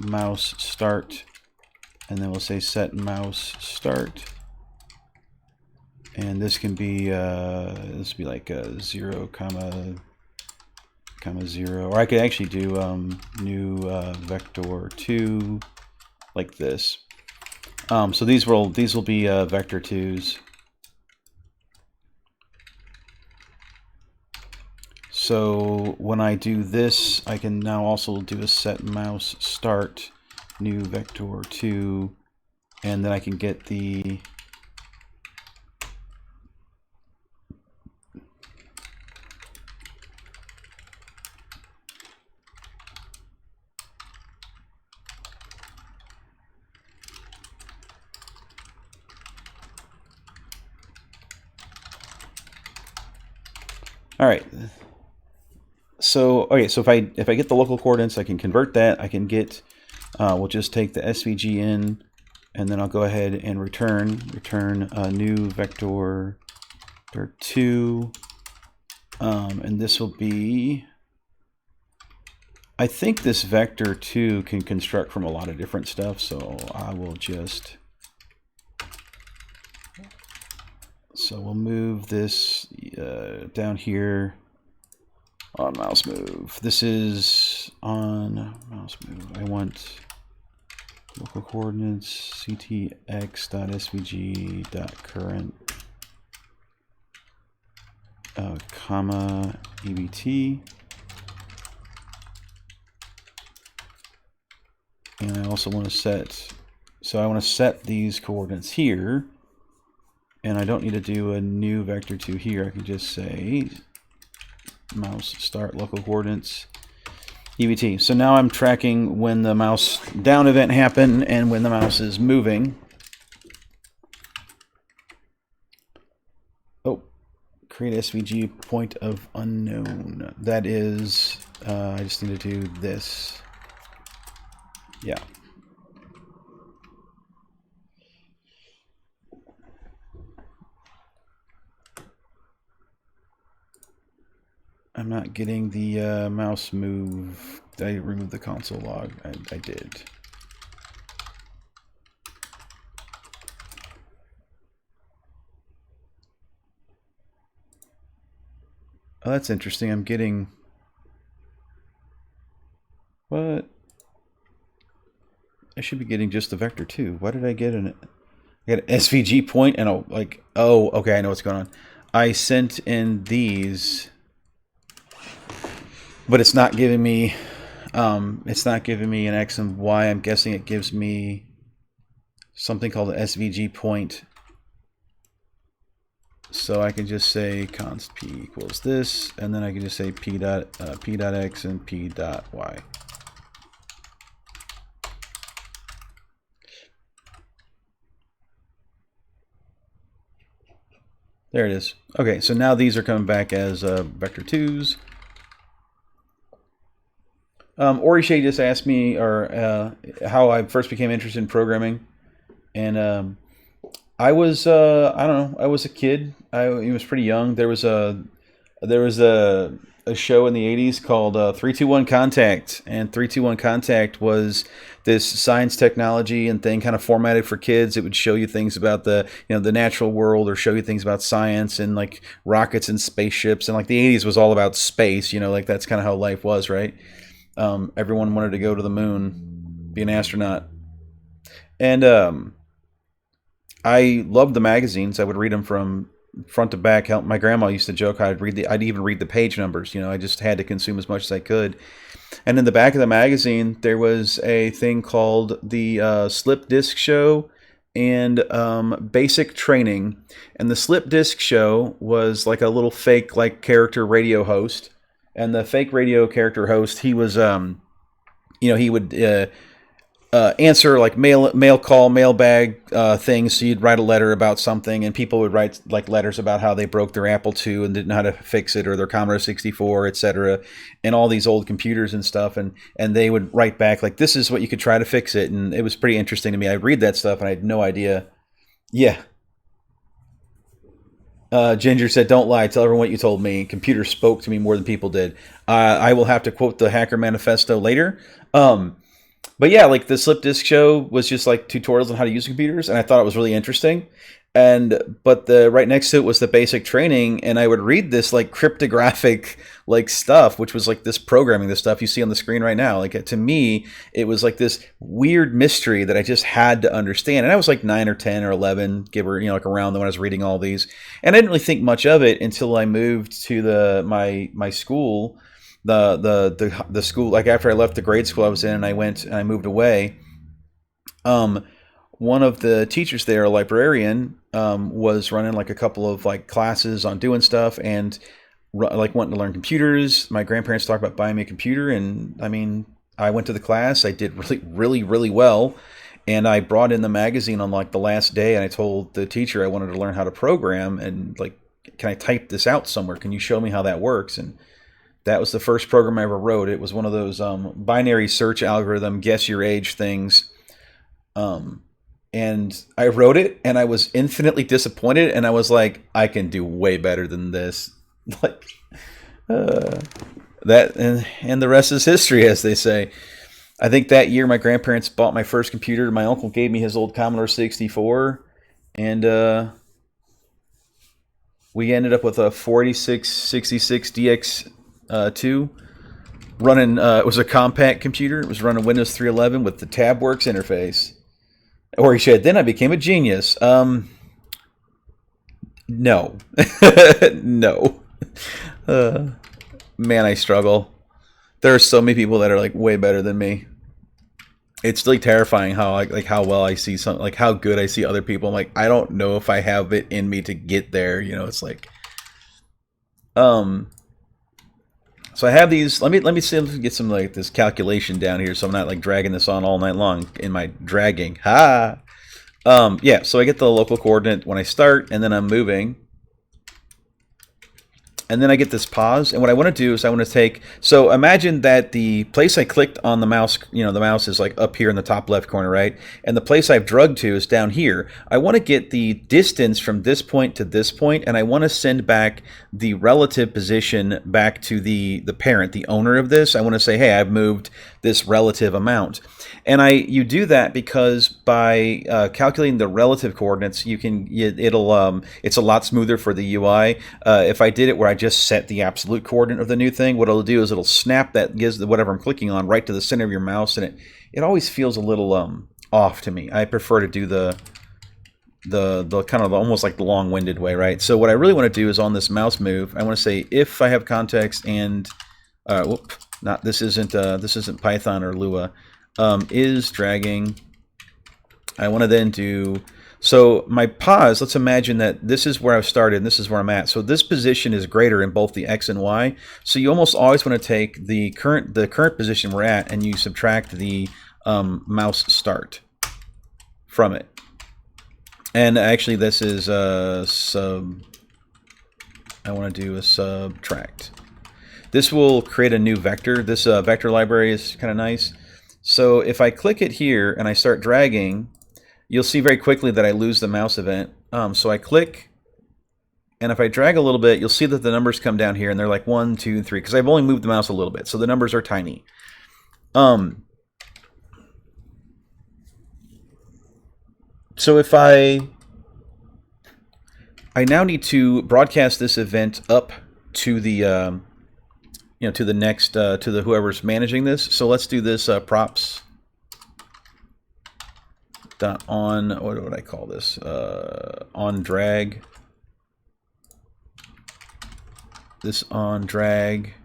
mouse start, and then we'll say set mouse start. And this can be this be like a 0, comma 0, or I could actually do new vector 2 like this. So these will be vector 2s. So when I do this, I can now also do a set mouse start new vector 2, and then I can get the all right. So okay, so if I get the local coordinates, I can convert that. I can get we'll just take the SVG in, and then I'll go ahead and return a new vector 2, and this will be, I think this vector 2 can construct from a lot of different stuff, so I will just, so we'll move this down here on mouse move. This is on mouse move. I want local coordinates ctx.svg.current comma ebt. And I also want to set, so I want to set these coordinates here, and I don't need to do a new vector 2 here. I can just say mouse start local coordinates EBT. So now I'm tracking when the mouse down event happened and when the mouse is moving. Oh, create SVG point of unknown. That is, I just need to do this. Yeah. I'm not getting the mouse move. Did I remove the console log? I did. Oh, that's interesting. I'm getting... What? I should be getting just the vector 2. Why did I get an... I got an SVG point and a, like... Oh, okay, I know what's going on. I sent in these... But it's not giving me an X and Y. I'm guessing it gives me something called an SVG point So I can just say const p equals this, and then I can just say p dot x and p dot y. There it is. Okay, so now these are coming back as vector 2s. Orishay just asked me how I first became interested in programming, and I was I don't know, I was a kid. I was pretty young. There was a show in the 80s called 321 Contact, and 321 Contact was this science technology and thing kind of formatted for kids. It would show you things about the the natural world, or show you things about science and like rockets and spaceships. And like the 80s was all about space, like that's kind of how life was, right? Everyone wanted to go to the moon, be an astronaut. And I loved the magazines. I would read them from front to back. My grandma used to joke I'd even read the page numbers. I just had to consume as much as I could. And in the back of the magazine, there was a thing called the Slip Disc Show and Basic Training. And the Slip Disc Show was like a little fake like character radio host. And the fake radio character host, he was he would answer like mail call, mailbag things. So you'd write a letter about something, and people would write like letters about how they broke their Apple II and didn't know how to fix it, or their Commodore 64, etc., and all these old computers and stuff. And they would write back like, "This is what you could try to fix it." And it was pretty interesting to me. I'd read that stuff, and I had no idea. Yeah. Ginger said, "Don't lie. Tell everyone what you told me. Computers spoke to me more than people did." I will have to quote the Hacker Manifesto later. But yeah, like the Slip Disc Show was just like tutorials on how to use computers, and I thought it was really interesting. But right next to it was the Basic Training, and I would read this like cryptographic like stuff, which was like this programming, the stuff you see on the screen right now. Like to me, it was like this weird mystery that I just had to understand. And I was like 9 or 10 or 11, give or like around when I was reading all these, and I didn't really think much of it until I moved to my school. The school, like after I left the grade school I was in, and I moved away. One of the teachers there, a librarian, was running like a couple of like classes on doing stuff, and like wanting to learn computers. My grandparents talked about buying me a computer, and I mean, I went to the class. I did really well, and I brought in the magazine on like the last day, and I told the teacher I wanted to learn how to program, and like, can I type this out somewhere? Can you show me how that works? And that was the first program I ever wrote. It was one of those binary search algorithm, guess your age things. And I wrote it, and I was infinitely disappointed, and I was like, I can do way better than this. Like that, and the rest is history, as they say. I think that year my grandparents bought my first computer. My uncle gave me his old Commodore 64, and we ended up with a 4666 DX2 running. It was a compact computer. It was running Windows 3.11 with the TabWorks interface. Or he said, then I became a genius. No. No. Man, I struggle. There are so many people that are like way better than me. It's like terrifying how how well I see some, like how good I see other people. I'm like, I don't know if I have it in me to get there. It's like, so I have these. Let me see if I can get some like this calculation down here, so I'm not like dragging this on all night long in my dragging. Yeah. So I get the local coordinate when I start, and then I'm moving, and then I get this pause. And what I want to do is I want to take. So imagine that the place I clicked on the mouse, the mouse is like up here in the top left corner, right? And the place I've drugged to is down here. I want to get the distance from this point to this point, and I want to send back the relative position back to the parent, the owner of this. I want to say, hey, I've moved this relative amount. And you do that because by calculating the relative coordinates, it's a lot smoother for the UI. If I did it where I just set the absolute coordinate of the new thing, what it'll do is it'll snap that, gives whatever I'm clicking on right to the center of your mouse, and it always feels a little off to me. I prefer to do the kind of almost like the long-winded way, right? So what I really want to do is on this mouse move, I want to say if I have context and this isn't Python or Lua. Is dragging. I want to then do So my pause, let's imagine that this is where I've started and this is where I'm at. So this position is greater in both the X and Y. So you almost always want to take the current position we're at and you subtract the mouse start from it. And actually this is I want to do a subtract. This will create a new vector. This vector library is kind of nice. So if I click it here and I start dragging, you'll see very quickly that I lose the mouse event. So I click, and if I drag a little bit, you'll see that the numbers come down here, and they're like 1, 2, 3, because I've only moved the mouse a little bit, so the numbers are tiny. So if I now need to broadcast this event up to the to the next to the whoever's managing this. So let's do this props dot on, what would I call this, on drag, this on drag,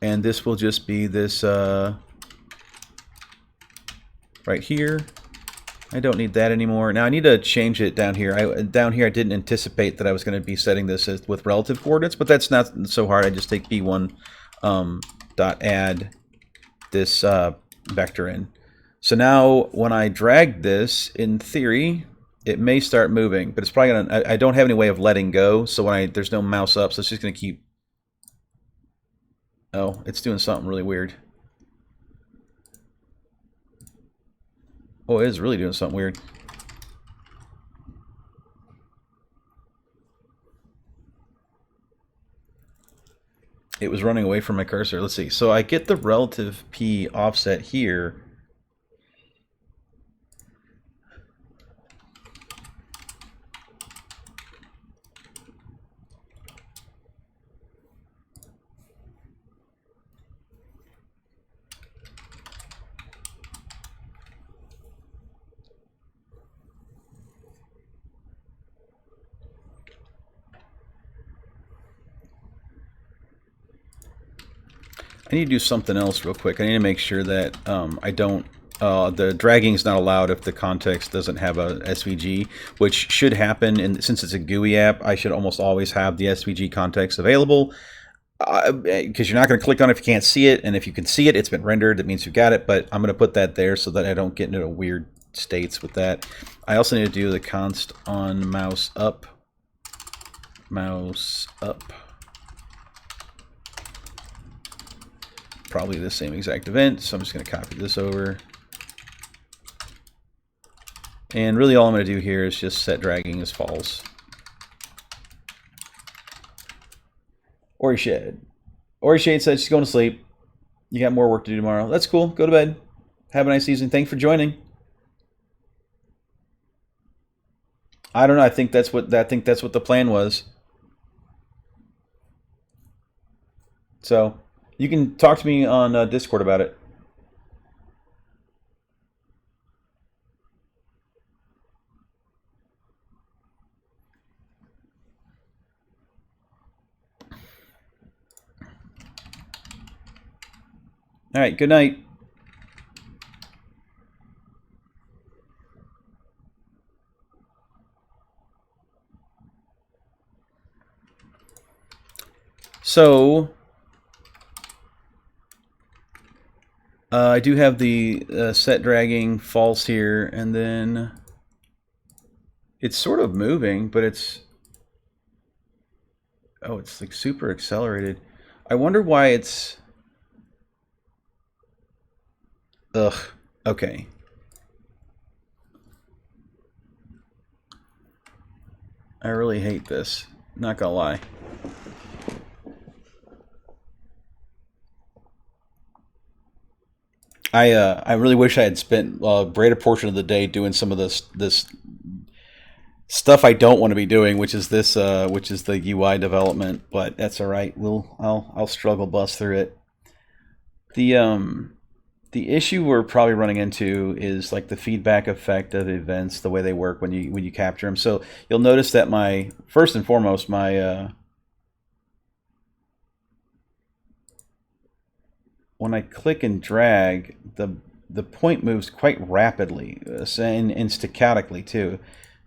and this will just be this right here. I don't need that anymore. Now I need to change it down here. Down here I didn't anticipate that I was going to be setting this with relative coordinates, but that's not so hard. I just take b1 dot add this vector in. So now when I drag this, in theory, it may start moving, but it's probably gonna, I don't have any way of letting go, so when there's no mouse up, so it's just gonna keep, oh, it's doing something really weird. Oh, it is really doing something weird. It was running away from my cursor. Let's see. So I get the relative P offset here. I need to do something else real quick. I need to make sure that I don't, the dragging is not allowed if the context doesn't have a SVG, which should happen. And since it's a GUI app, I should almost always have the SVG context available, because you're not going to click on it if you can't see it. And if you can see it, it's been rendered. That means you got it. But I'm going to put that there so that I don't get into weird states with that. I also need to do the const on mouse up. Mouse up. Probably the same exact event, so I'm just going to copy this over. And really all I'm going to do here is just set dragging as false. Ori Shade says she's going to sleep. You got more work to do tomorrow. That's cool. Go to bed. Have a nice evening. Thanks for joining. I don't know. I think that's what the plan was. So you can talk to me on Discord about it. All right, good night. So I do have the set dragging false here, and then it's sort of moving, but it's, oh, it's like super accelerated. I wonder why it's, ugh, okay. I really hate this, not gonna lie. I really wish I had spent a greater portion of the day doing some of this stuff I don't want to be doing, which is this which is the UI development, but that's all right. I'll struggle bust through it. The issue we're probably running into is like the feedback effect of events, the way they work when you capture them. So you'll notice that my first and foremost my when I click and drag, the point moves quite rapidly and staccatically too.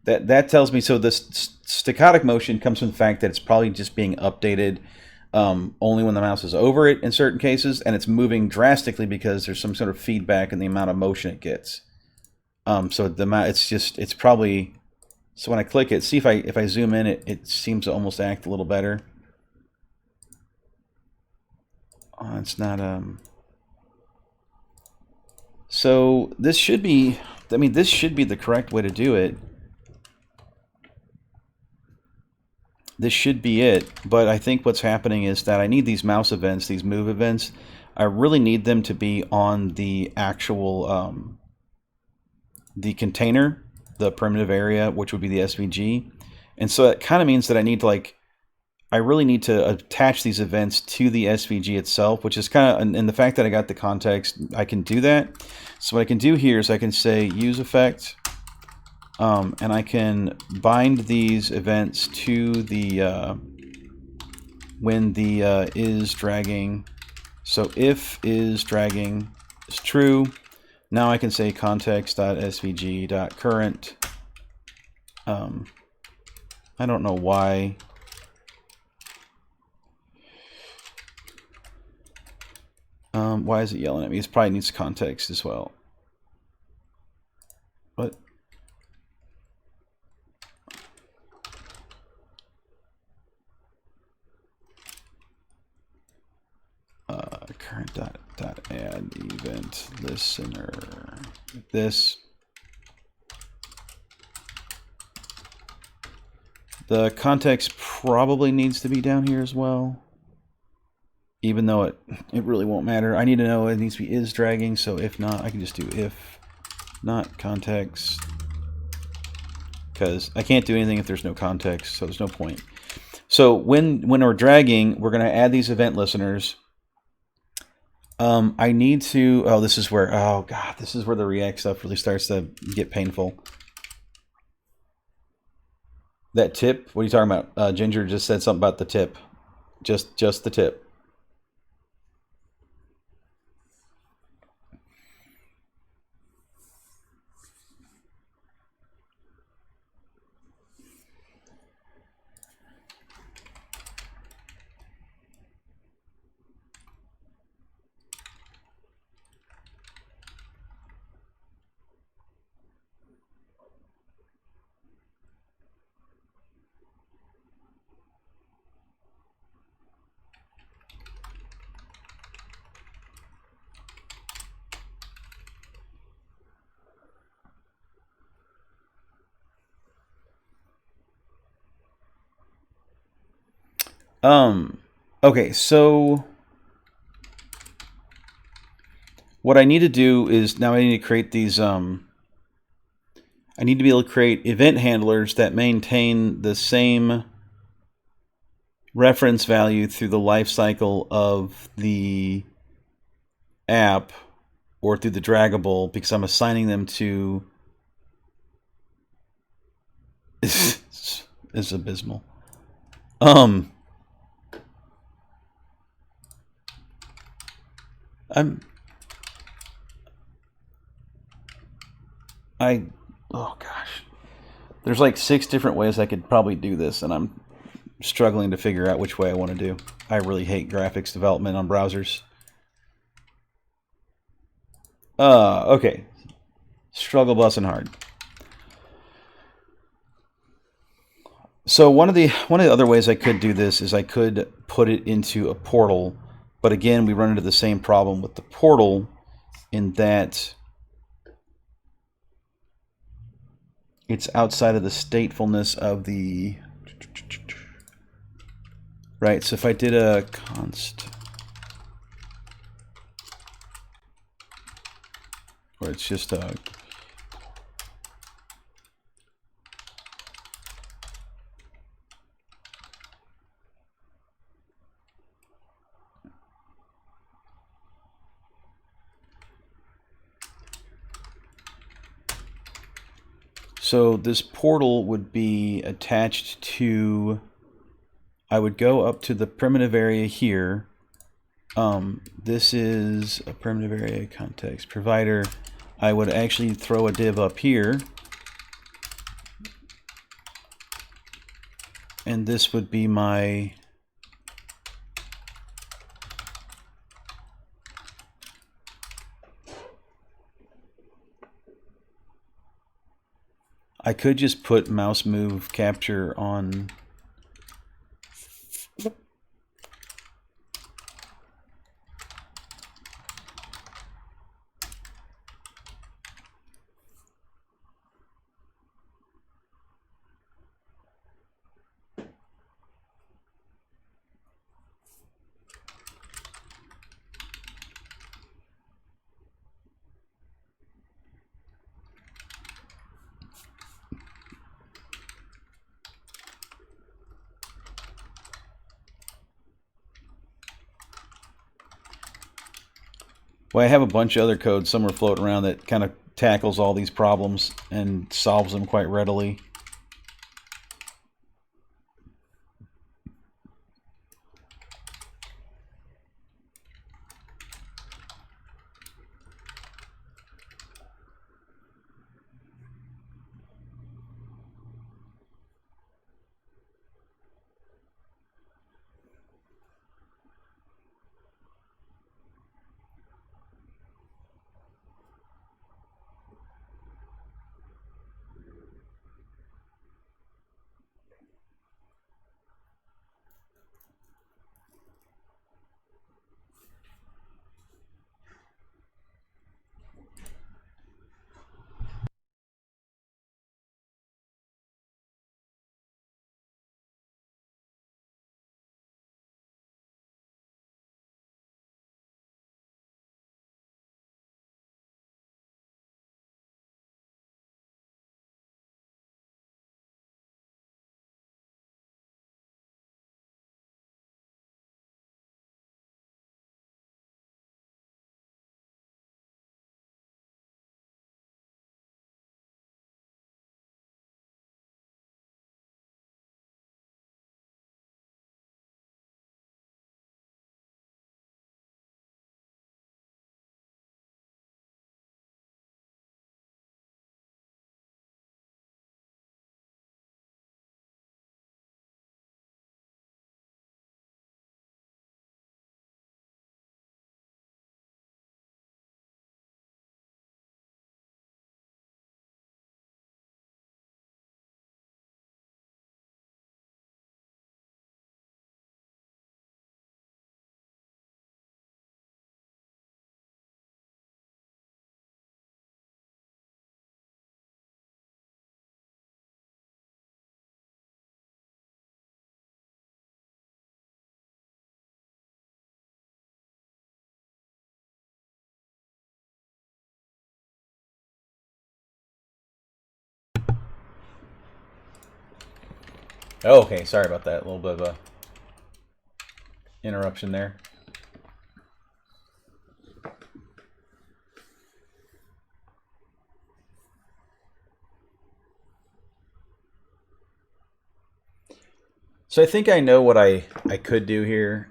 That tells me, so this staccatic motion comes from the fact that it's probably just being updated only when the mouse is over it in certain cases, and it's moving drastically because there's some sort of feedback in the amount of motion it gets. So it's probably, so when I click it, see if I zoom in, it seems to almost act a little better. It's not so this should be, I mean, this should be the correct way to do it. This should be it, but I think what's happening is that I need these mouse events, these move events. I really need them to be on the actual the container, the PrimitiveArea, which would be the SVG. And so that kind of means that I need to, like, I really need to attach these events to the SVG itself, which is kind of, and the fact that I got the context, I can do that. So what I can do here is I can say use effect, and I can bind these events to the when the is dragging. So if is dragging is true, now I can say context.svg.current. I don't know why. Why is it yelling at me? It probably needs context as well. What? Current.add event listener. This. The context probably needs to be down here as well, even though it really won't matter. I need to know it needs to be is dragging, so if not, I can just do if not context, because I can't do anything if there's no context, so there's no point. So when we're dragging, we're going to add these event listeners. I need to, oh, this is where, oh god, this is where the React stuff really starts to get painful. That tip, what are you talking about? Ginger just said something about the tip. Just the tip. Okay, so what I need to do is now I need to create these, I need to be able to create event handlers that maintain the same reference value through the life cycle of the app or through the Draggable, because I'm assigning them to, it's abysmal. Oh gosh, there's like 6 different ways I could probably do this, and I'm struggling to figure out which way I want to do. I really hate graphics development on browsers. Okay, struggle busting hard. So one of the other ways I could do this is I could put it into a portal, but again we run into the same problem with the portal in that it's outside of the statefulness of the, right? So if I did a const, or it's just a, so this portal would be attached to, I would go up to the PrimitiveArea here. This is a PrimitiveArea context provider. I would actually throw a div up here. And this would be my I could just put mouse move capture on. Well, I have a bunch of other code somewhere floating around that kind of tackles all these problems and solves them quite readily. Oh, okay, sorry about that. A little bit of a interruption there. So I think I know what I could do here.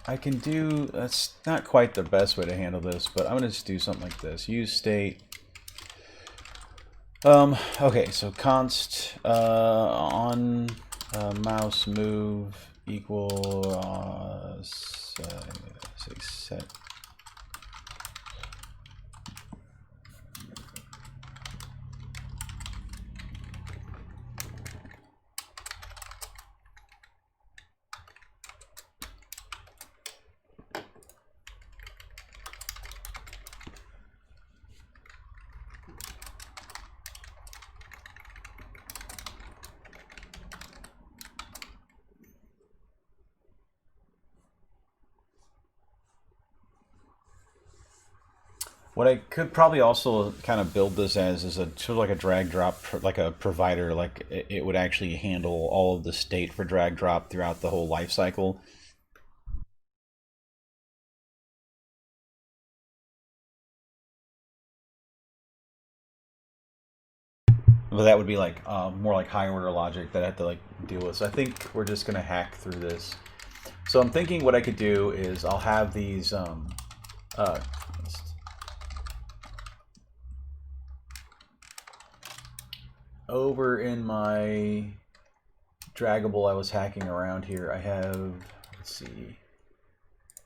I can do, that's not quite the best way to handle this, but I'm going to just do something like this. Use state. Okay, so const on mouse move equal say set. What I could probably also kind of build this as is a sort of like a drag drop, like a provider, like it would actually handle all of the state for drag drop throughout the whole life cycle. But that would be like more like high order logic that I have to like deal with. So I think we're just gonna hack through this. So I'm thinking what I could do is I'll have these over in my Draggable I was hacking around here, I have, let's see,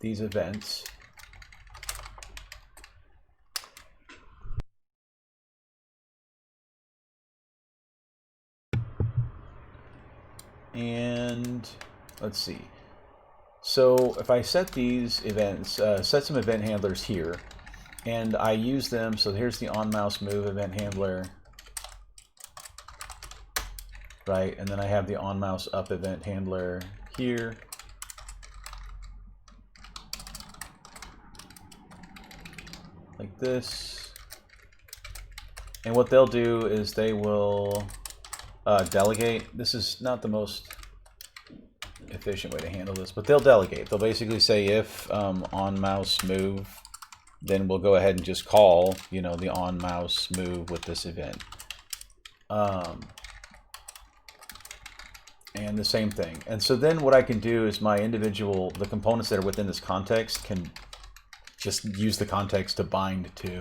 these events. And let's see. So if I set these events, set some event handlers here, and I use them, so here's the on mouse move event handler, right? And then I have the on mouse up event handler here. Like this. And what they'll do is they will delegate. This is not the most efficient way to handle this, but they'll delegate. They'll basically say if on mouse move, then we'll go ahead and just call, you know, the on mouse move with this event. And the same thing. And so then what I can do is my individual, the components that are within this context can just use the context to bind to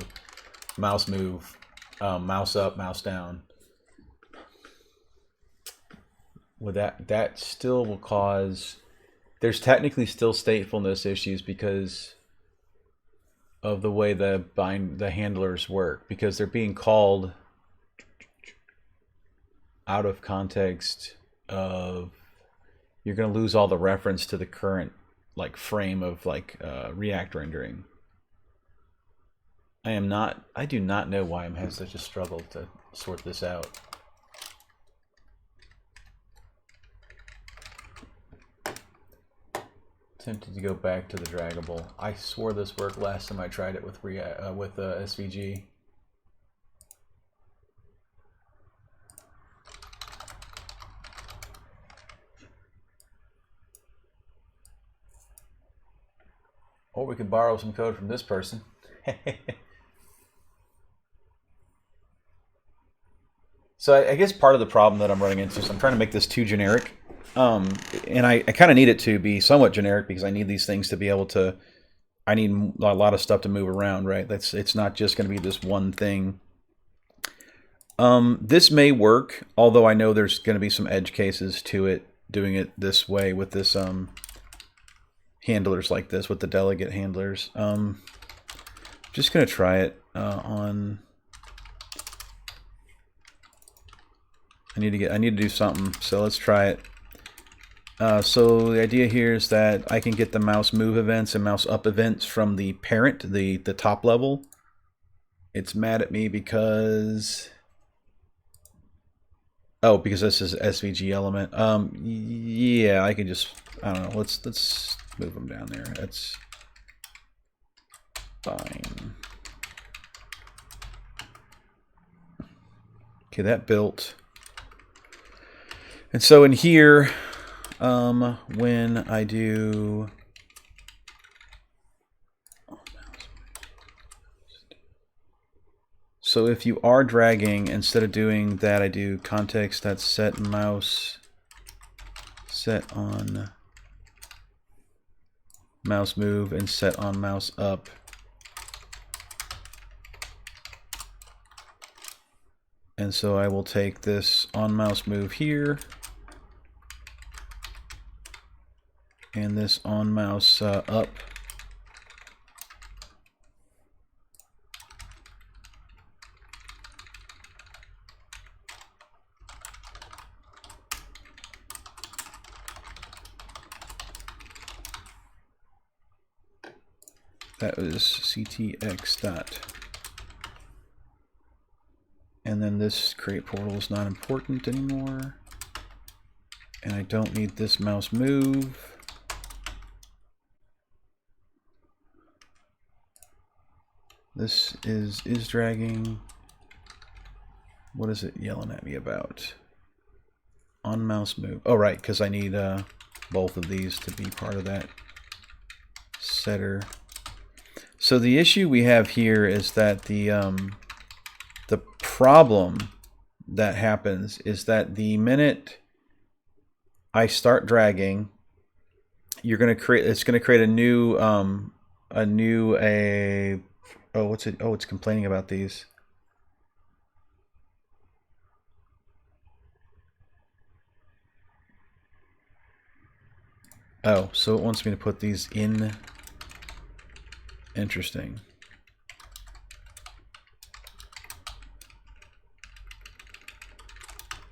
mouse move, mouse up, mouse down. Well, that still will cause, there's technically still statefulness issues because of the way the handlers work, because they're being called out of context of, you're going to lose all the reference to the current like frame of like React rendering. I do not know why I'm having such a struggle to sort this out. Tempted to go back to the Draggable. I swore this worked last time I tried it with SVG. Or we could borrow some code from this person. So I guess part of the problem that I'm running into is I'm trying to make this too generic. And I kind of need it to be somewhat generic because I need these things to be able to, I need a lot of stuff to move around, right? It's not just going to be this one thing. This may work, although I know there's going to be some edge cases to it, doing it this way with this handlers like this, with the delegate handlers. Just going to try it on. I need to do something, so let's try it. So the idea here is that I can get the mouse move events and mouse up events from the parent, the top level. It's mad at me because, oh, because this is SVG element. Yeah, I can just, I don't know. Let's move them down there. That's fine. Okay, that built. And so in here, when I do, so if you are dragging, instead of doing that, I do context that's set mouse, set on mouse move, and set on mouse up. And so I will take this on mouse move here, and this on mouse up. That was ctx dot. And then this create portal is not important anymore. And I don't need this mouse move. This is dragging. What is it yelling at me about? On mouse move. Oh, right, because I need both of these to be part of that setter. So the issue we have here is that the problem that happens is that the minute I start dragging, you're going to create, it's going to create a new oh, what's it? Oh, it's complaining about these. Oh, so it wants me to put these in. Interesting.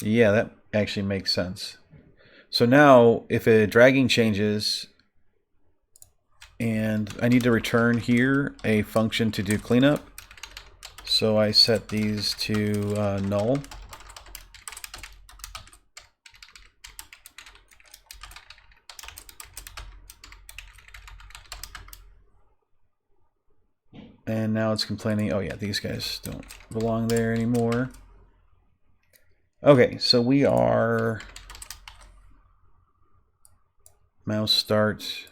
Yeah, that actually makes sense. So now, if a dragging changes, and I need to return here a function to do cleanup, so I set these to null. And now it's complaining, oh yeah, these guys don't belong there anymore. Okay, so we are mouse start.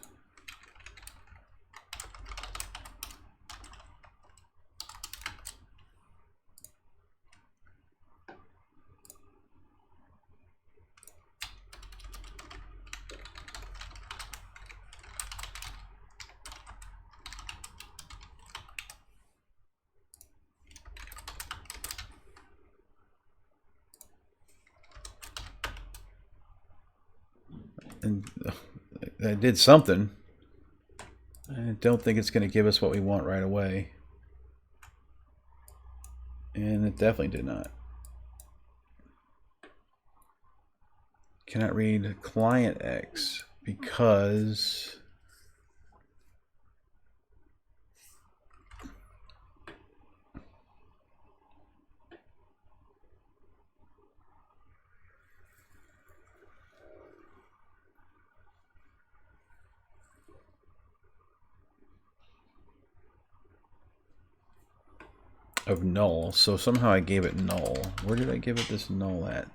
And I did something. I don't think it's going to give us what we want right away. And it definitely did not. Cannot read client X because of null. So somehow I gave it null. Where did I give it this null at?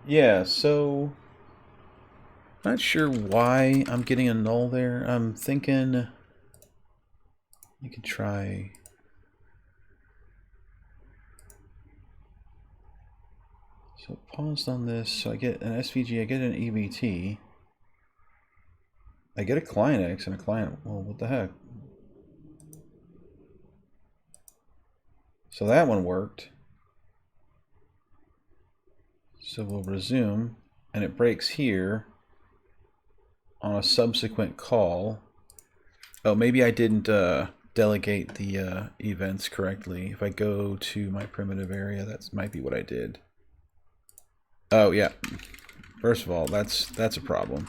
Yeah, so not sure why I'm getting a null there. I'm thinking you could try. So paused on this, so I get an SVG, I get an EBT. I get a client X and a client, well, what the heck? So that one worked. So we'll resume, and it breaks here on a subsequent call. Oh, maybe I didn't delegate the events correctly. If I go to my primitive area, that might be what I did. Oh yeah. First of all, that's a problem.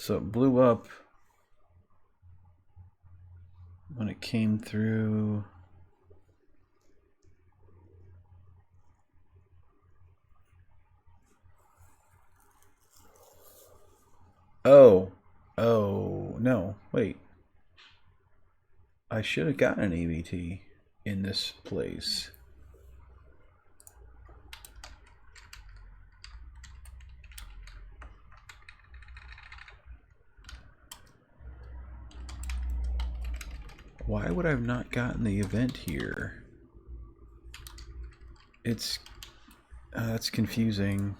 So it blew up when it came through. Oh, no, wait. I should have gotten an ABT in this place. Why would I have not gotten the event here? That's confusing.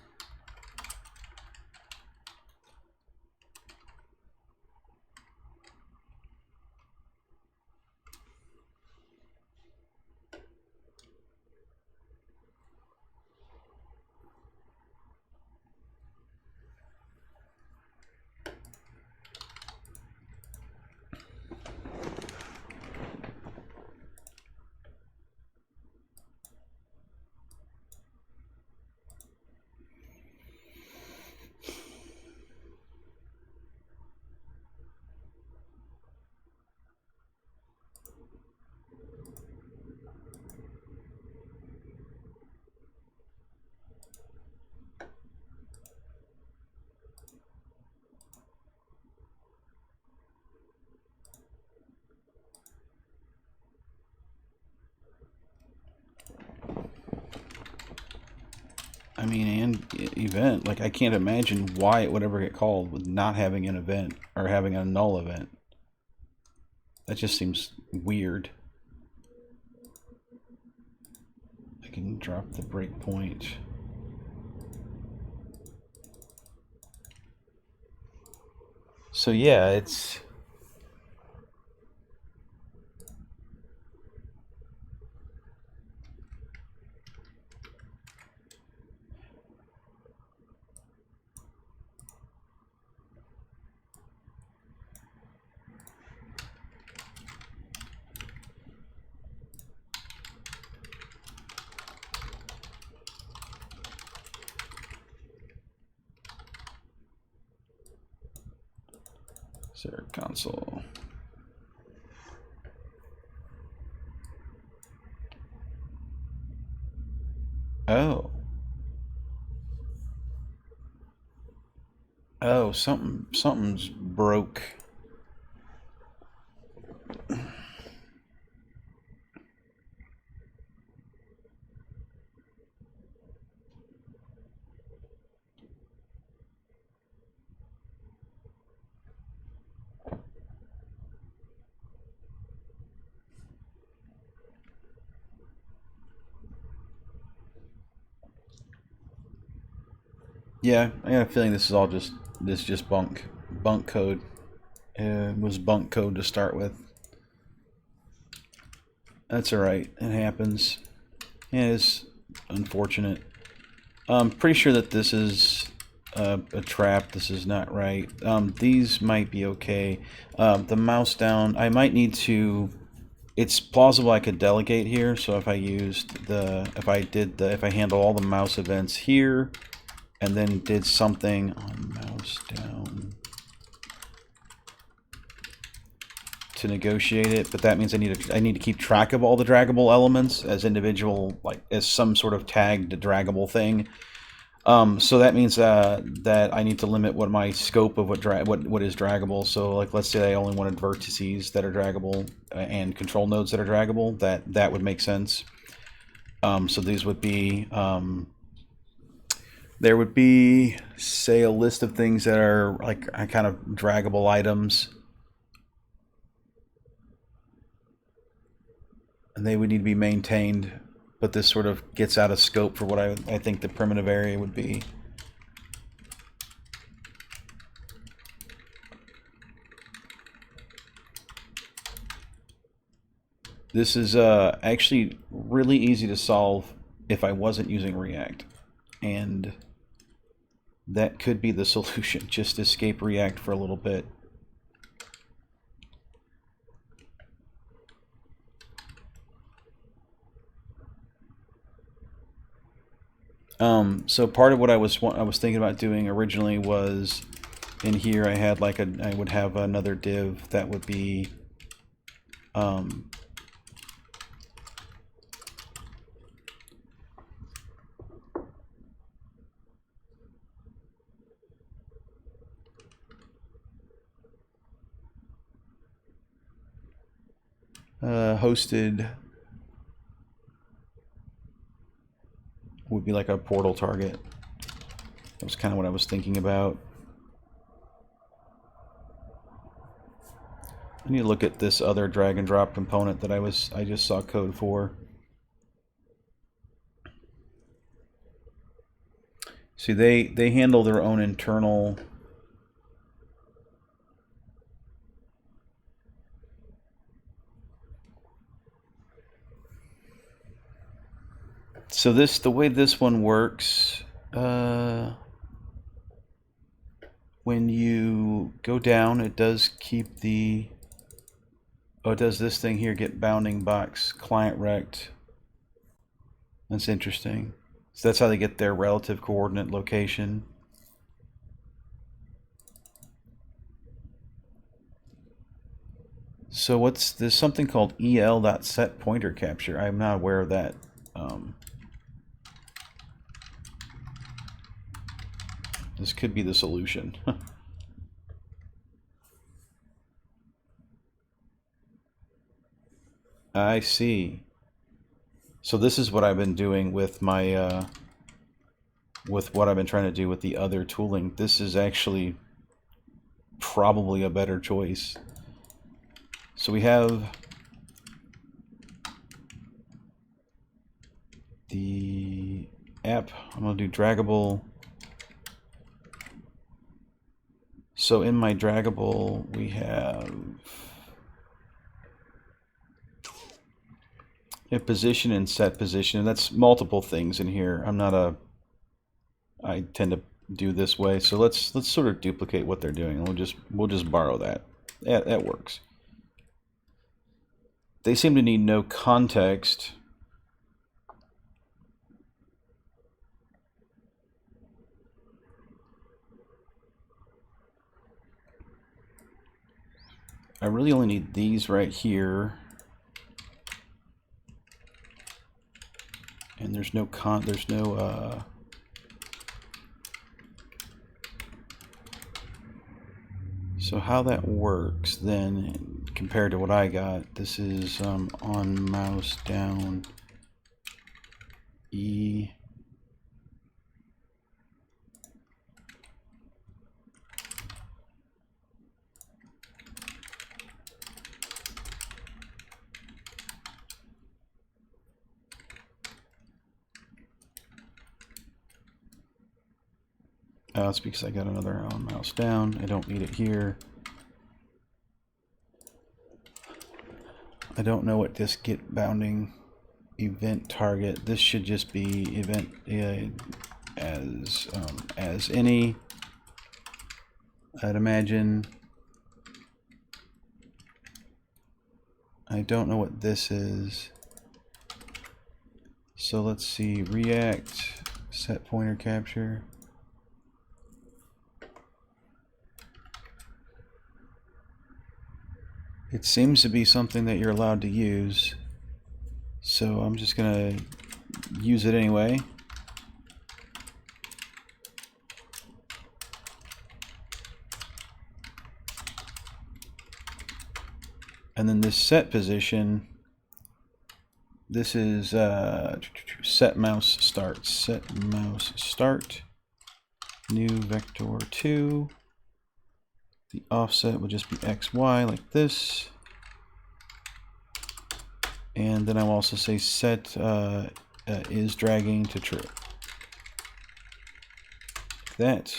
I mean, and event, like I can't imagine why it would ever get called with not having an event or having a null event. That just seems weird. I can drop the breakpoint. So yeah, it's... Server console. Oh. Oh, something's broke. Yeah, I got a feeling this is all just bunk code. It was bunk code to start with. That's alright. It happens. Yeah, it's unfortunate. I'm pretty sure that this is a trap. This is not right. These might be okay. The mouse down, I might need to... It's plausible I could delegate here. So if I used if I handle all the mouse events here, and then did something on mouse down to negotiate it, but that means I need to keep track of all the draggable elements as individual, like as some sort of tagged draggable thing. So that means that I need to limit what my scope of what is draggable. So like let's say I only wanted vertices that are draggable and control nodes that are draggable. That would make sense. So these would be there would be, say, a list of things that are like kind of draggable items. And they would need to be maintained, but this sort of gets out of scope for what I think the primitive area would be. This is actually really easy to solve if I wasn't using React. And that could be the solution. Just escape React for a little bit. So part of what I was thinking about doing originally was in here I had like I would have another div that would be hosted would be like a portal target. That was kind of what I was thinking about. I need to look at this other drag and drop component that I just saw code for. See, they handle their own internal so the way this one works, when you go down, it does keep the it does this thing here, get bounding box client rect. That's interesting. So that's how they get their relative coordinate location. So there's something called el.setPointerCapture. I'm not aware of that. This could be the solution. I see. So this is what I've been doing with my with what I've been trying to do with the other tooling. This is actually probably a better choice. So we have the app. I'm going to do Draggable. So in my Draggable, we have a position and set position. And that's multiple things in here. I tend to do this way. So let's sort of duplicate what they're doing. We'll just borrow that. Yeah, that works. They seem to need no context. I really only need these right here. And there's no so how that works then compared to what I got, this is on mouse down E. It's because I got another on mouse down. I don't need it here. I don't know what this get bounding event target. This should just be event as any. I'd imagine. I don't know what this is. So let's see. React set pointer capture. It seems to be something that you're allowed to use, so I'm just gonna use it anyway. And then this set position, this is set mouse start, new vector 2. The offset would just be XY like this. And then I'll also say set is dragging to true. That.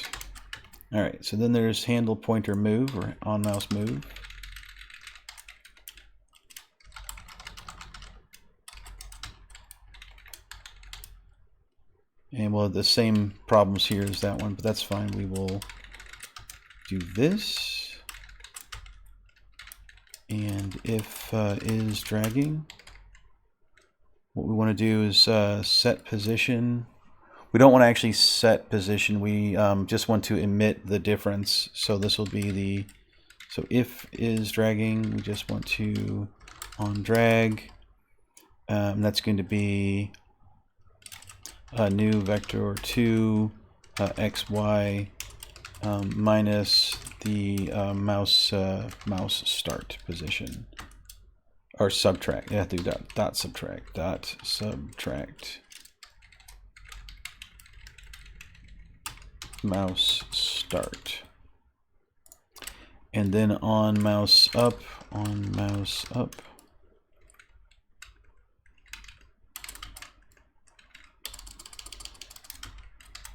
All right, so then there's handle pointer move or on mouse move. And we'll have the same problems here as that one, but that's fine. We will do this, and if is dragging, what we want to do is set position. We don't want to actually set position. We just want to emit the difference. So this will be the, so if is dragging, we just want to on drag. That's going to be a new vector 2 xy minus the mouse start position, or subtract. You have to do dot subtract mouse start, and then on mouse up.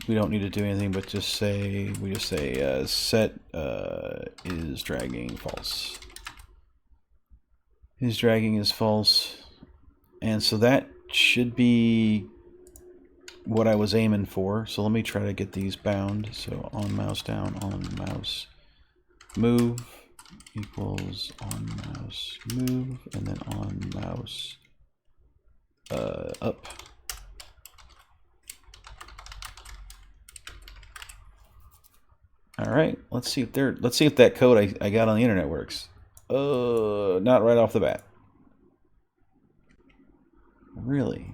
We don't need to do anything, but just say, we just say set is dragging false. Is dragging is false. And so that should be what I was aiming for. So let me try to get these bound. So on mouse down, on mouse move equals on mouse move, and then on mouse up. All right, let's see if that code I got on the internet works. Not right off the bat. Really?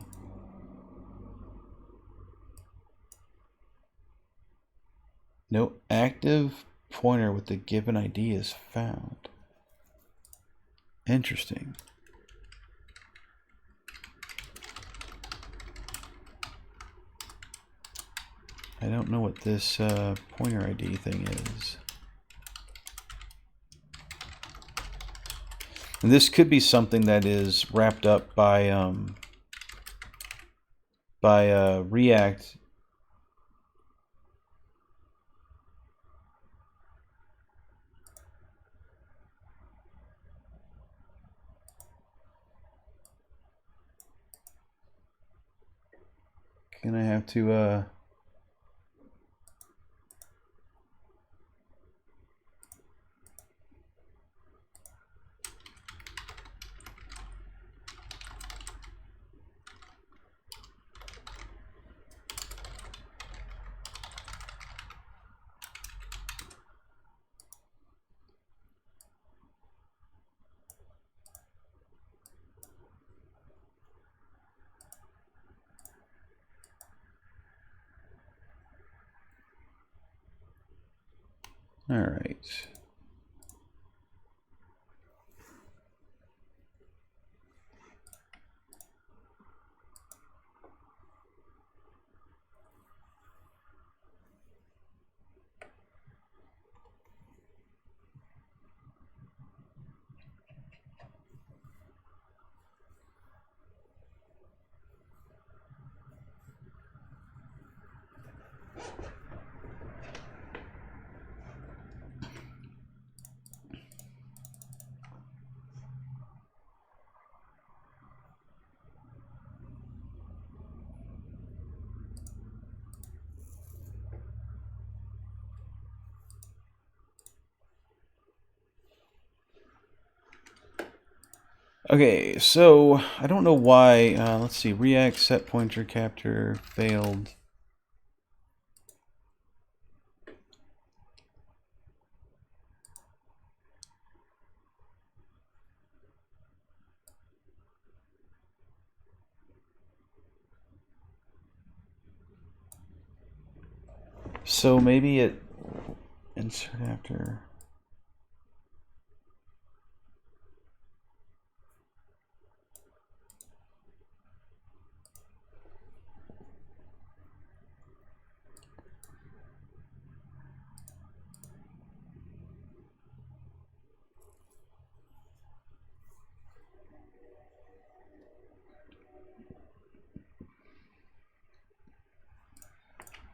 No active pointer with the given ID is found. Interesting. I don't know what this pointer ID thing is. And this could be something that is wrapped up by React. Gonna have to all right. Okay, so I don't know why. Let's see. React set pointer capture failed. So maybe it insert after.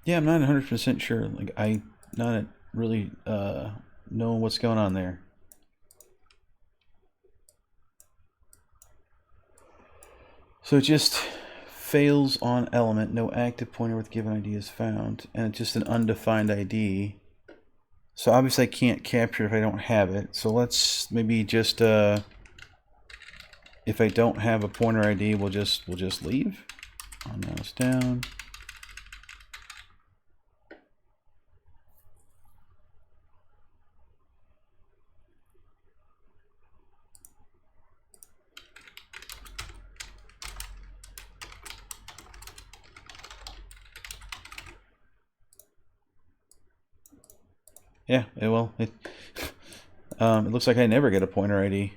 Yeah, I'm not 100% sure. Like, I'm not really knowing what's going on there. So it just fails on element. No active pointer with given ID is found, and it's just an undefined ID. So obviously I can't capture it if I don't have it. So let's maybe just if I don't have a pointer ID, we'll just leave. On mouse down. Yeah, it will. It looks like I never get a pointer ID.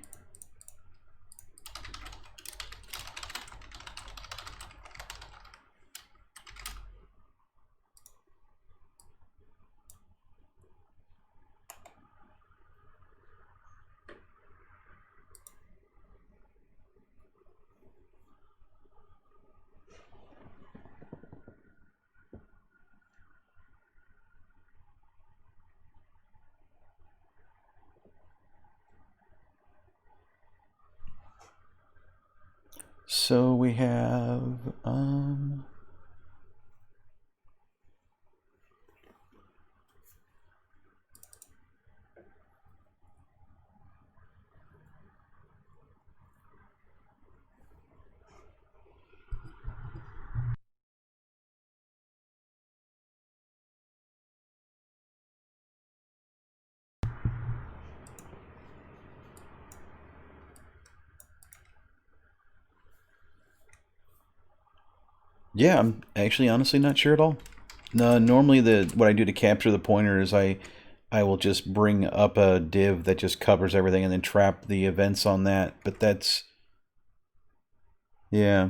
So we have yeah, I'm actually honestly not sure at all. No, normally what I do to capture the pointer is I will just bring up a div that just covers everything and then trap the events on that. But that's, yeah.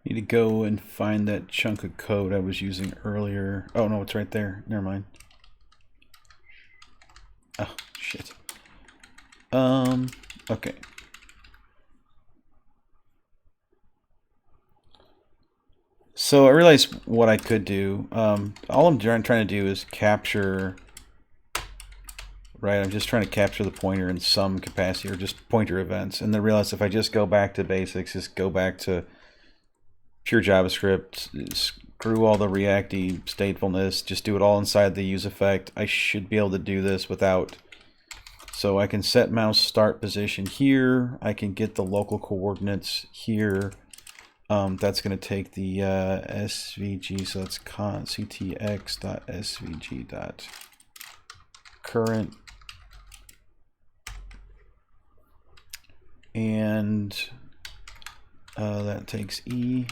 Need to go and find that chunk of code I was using earlier. Oh no, it's right there. Never mind. Oh, shit. Okay. So I realized what I could do. All I'm trying to do is capture right? I'm just trying to capture the pointer in some capacity, or just pointer events. And then realize if I just go back to basics, just go back to pure JavaScript, screw all the React-y statefulness, just do it all inside the use effect, I should be able to do this without. So I can set mouse start position here. I can get the local coordinates here. That's going to take the SVG, so that's ctx.svg.current. And that takes E.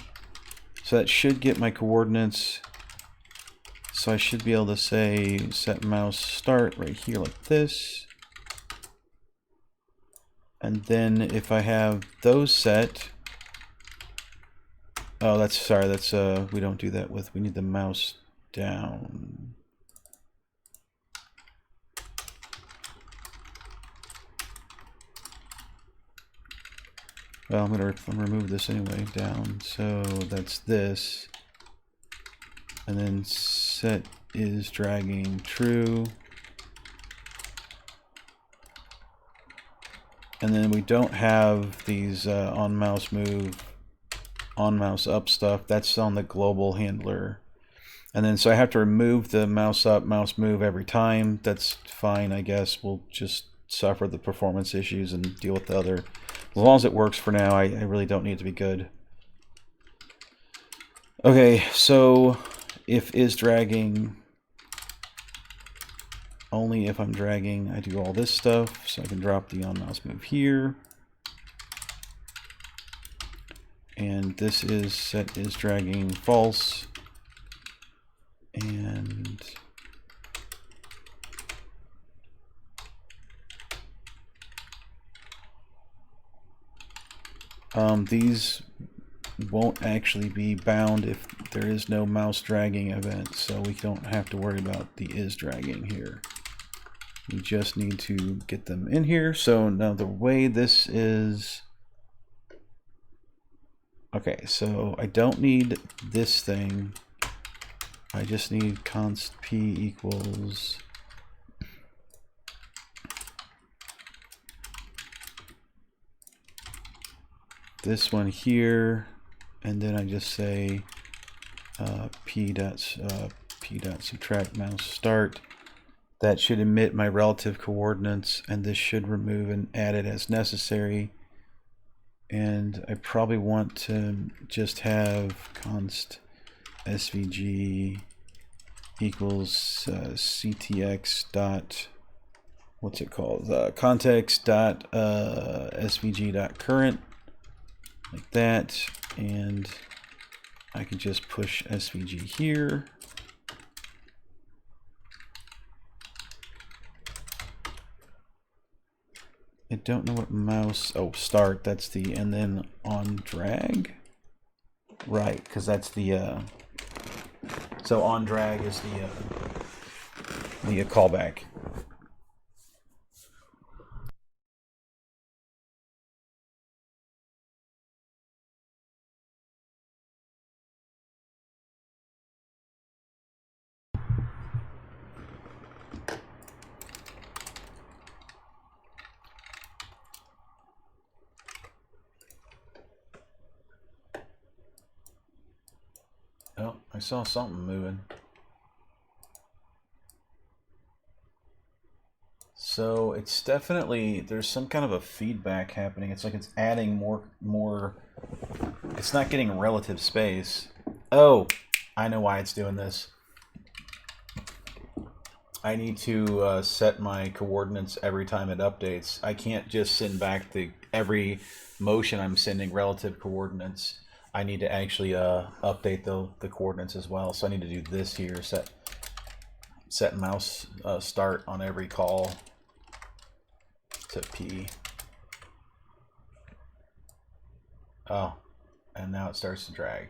So that should get my coordinates. So I should be able to say set mouse start right here like this. And then if I have those set, oh, that's, sorry, that's, we don't do that with, we need the mouse down. Well, I'm gonna remove this anyway, down. So that's this. And then set is dragging true. And then we don't have these on mouse move, on mouse up stuff. That's on the global handler. And then so I have to remove the mouse up, mouse move every time. That's fine, I guess. We'll just suffer the performance issues and deal with the other. As long as it works for now, I really don't need it to be good. Okay, so if is dragging, only if I'm dragging, I do all this stuff. So I can drop the on mouse move here. And this is set is dragging false. And these won't actually be bound if there is no mouse dragging event, so we don't have to worry about the is dragging here. We just need to get them in here. So now the way this is, okay, so I don't need this thing. I just need const p equals this one here, and then I just say p dot subtract mouse start. That should emit my relative coordinates, and this should remove and add it as necessary. And I probably want to just have const svg equals ctx dot, what's it called, context dot svg dot current, like that. And I can just push svg here. I don't know what mouse, oh, start, that's the, and then on drag, right, because that's the so on drag is the callback. Oh, I saw something moving. So it's definitely, there's some kind of a feedback happening. It's like it's adding more, it's not getting relative space. Oh, I know why it's doing this. I need to set my coordinates every time it updates. I can't just send back every motion I'm sending relative coordinates. I need to actually update the coordinates as well. So I need to do this here, set mouse start on every call to P. Oh, and now it starts to drag.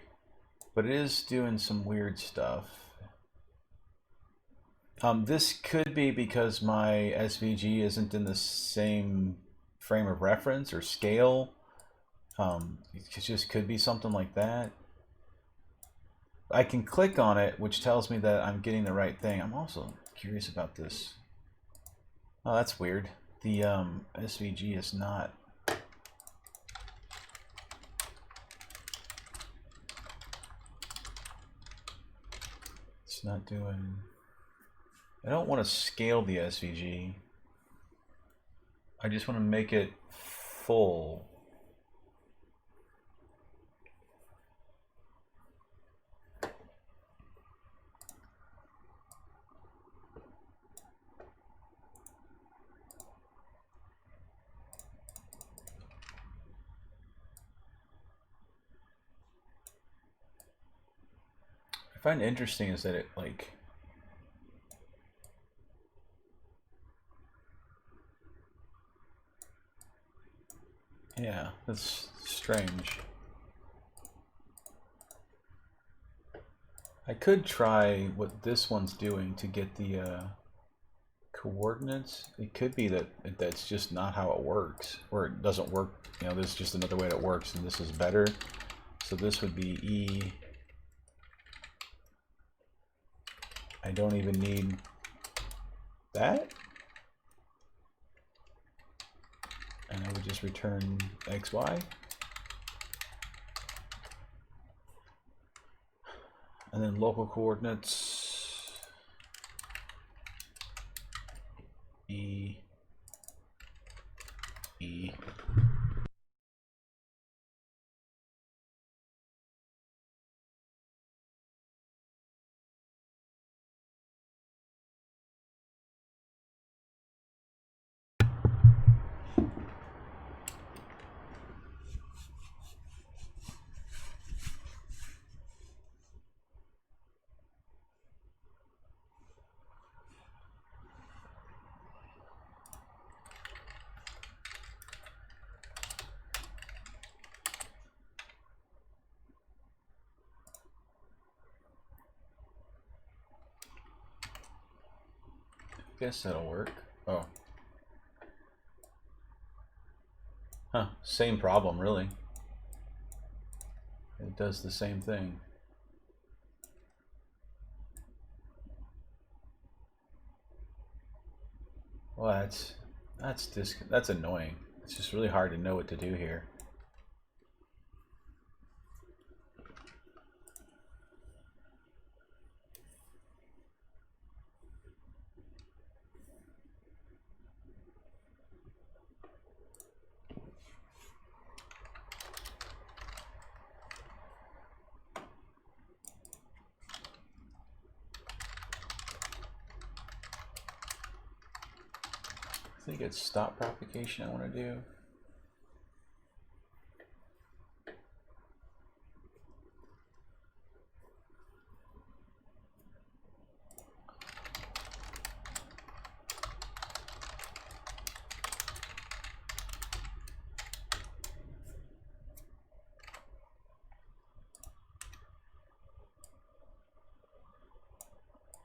But it is doing some weird stuff. This could be because my SVG isn't in the same frame of reference or scale. It just could be something like that. I can click on it, which tells me that I'm getting the right thing. I'm also curious about this. Oh, that's weird. The SVG is not. It's not doing. I don't want to scale the SVG. I just want to make it full. I find it interesting is that it like yeah, that's strange. I could try what this one's doing to get the coordinates. It could be that that's just not how it works, or it doesn't work. You know, there's just another way that works, and this is better. So this would be E. I don't even need that. And I would just return XY. And then local coordinates E. Guess that'll work. Oh. Huh, same problem really. It does the same thing. Well, that's annoying. It's just really hard to know what to do here. I think it's stop propagation I want to do.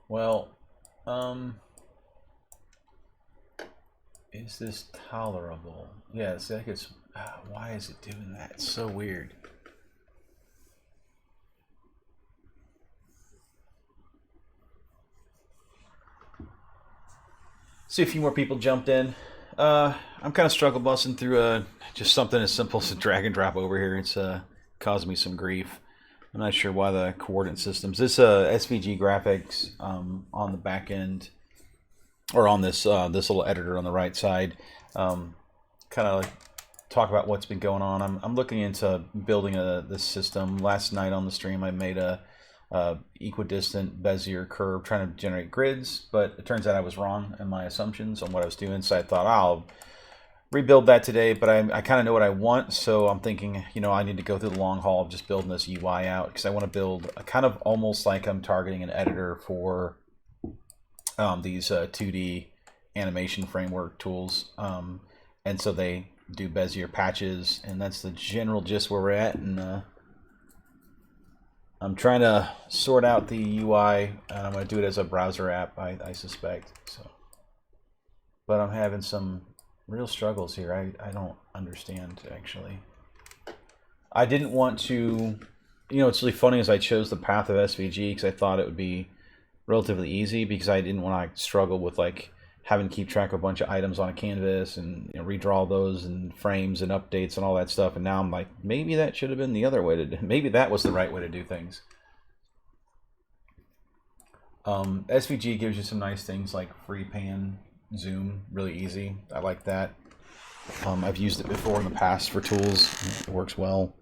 Well, is this tolerable? Yeah, it's like it's. Why is it doing that? It's so weird. See, a few more people jumped in. I'm kind of struggle busting through just something as simple as a drag and drop over here. It's caused me some grief. I'm not sure why the coordinate systems. This SVG graphics on the back end, or on this this little editor on the right side, kind of like talk about what's been going on. I'm looking into building this system. Last night on the stream, I made a equidistant Bezier curve trying to generate grids, but it turns out I was wrong in my assumptions on what I was doing. So I thought I'll rebuild that today, but I kind of know what I want, so I'm thinking, you know, I need to go through the long haul of just building this UI out, because I want to build a kind of almost like I'm targeting an editor for these 2D animation framework tools, and so they do Bezier patches, and that's the general gist where we're at. And I'm trying to sort out the UI, and I'm going to do it as a browser app, I suspect. So, but I'm having some real struggles here. I don't understand, actually. I didn't want to, you know, what's really funny is I chose the path of SVG because I thought it would be relatively easy, because I didn't want to struggle with like having to keep track of a bunch of items on a canvas and redraw those and frames and updates and all that stuff. And now I'm like, maybe that should have been the other way to do. Maybe that was the right way to do things. SVG gives you some nice things like free pan zoom, really easy. I like that. I've used it before in the past for tools. It works well.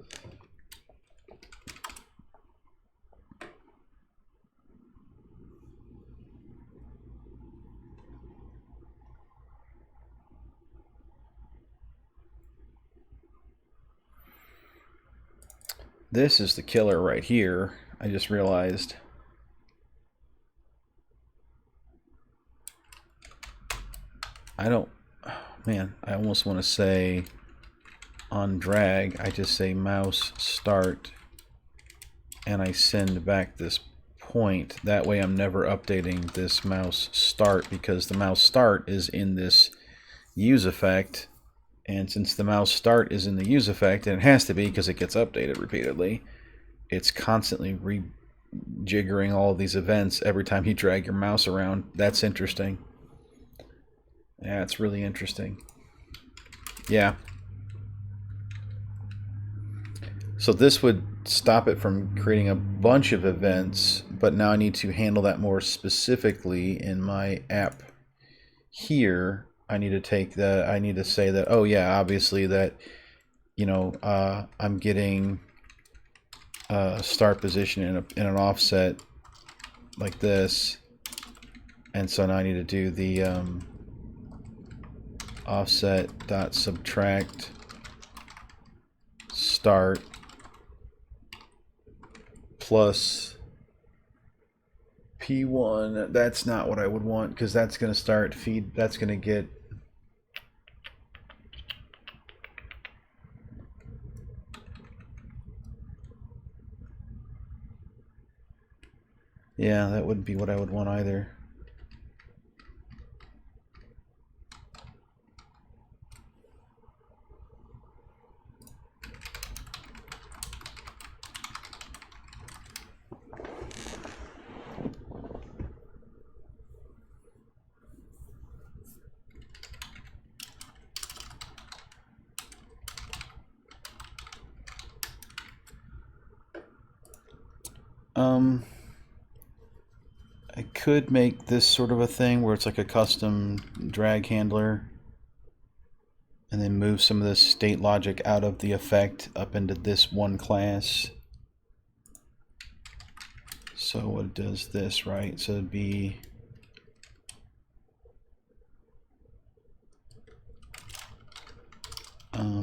This is the killer right here. I just realized. Man, I almost want to say on drag, I just say mouse start and I send back this point. That way I'm never updating this mouse start because the mouse start is in this use effect. And since the mouse start is in the use effect, and it has to be because it gets updated repeatedly, it's constantly rejiggering all of these events every time you drag your mouse around. That's interesting. Yeah, it's really interesting. Yeah. So this would stop it from creating a bunch of events, but now I need to handle that more specifically in my app here. I need to say that, oh yeah, obviously that, I'm getting a start position in an offset like this. And so now I need to do the offset.subtract start plus P1. That's not what I would want because that's going to start feed. That's going to get. Yeah, that wouldn't be what I would want either. I could make this sort of a thing where it's like a custom drag handler and then move some of this state logic out of the effect up into this one class. So it does this, right? So it'd be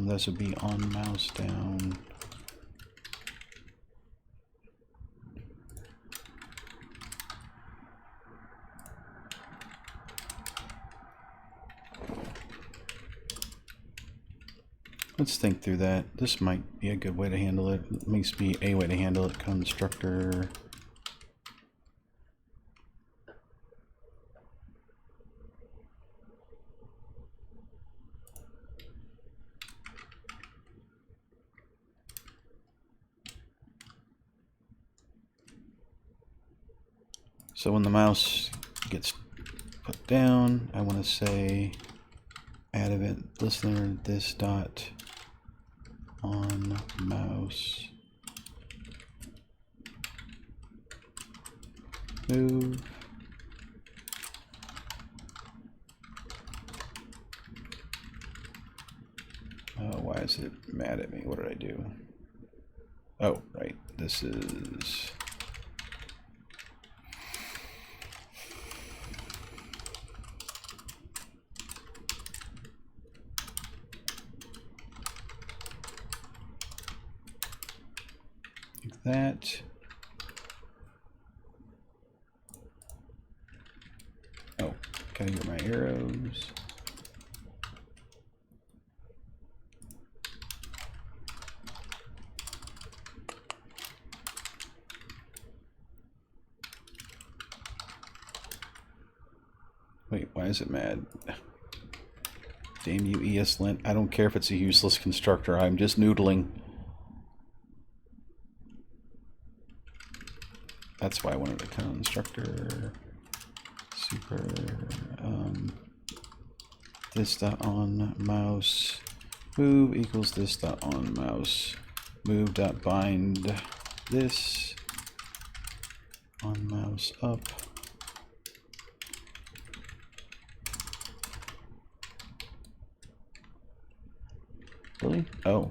this would be on mouse down. Let's think through that. This might be a good way to handle it. At least be a way to handle it. Constructor. So when the mouse gets put down, I want to say add event listener this dot on mouse move. Why is it mad at me? What did I do? Oh, right. This is like that. Oh, gotta get my arrows. Wait, why is it mad? Damn you, ESLint. I don't care if it's a useless constructor. I'm just noodling. That's why I wanted a constructor. Super. this dot on mouse move equals this dot on mouse move dot bind this on mouse up. Really? Oh.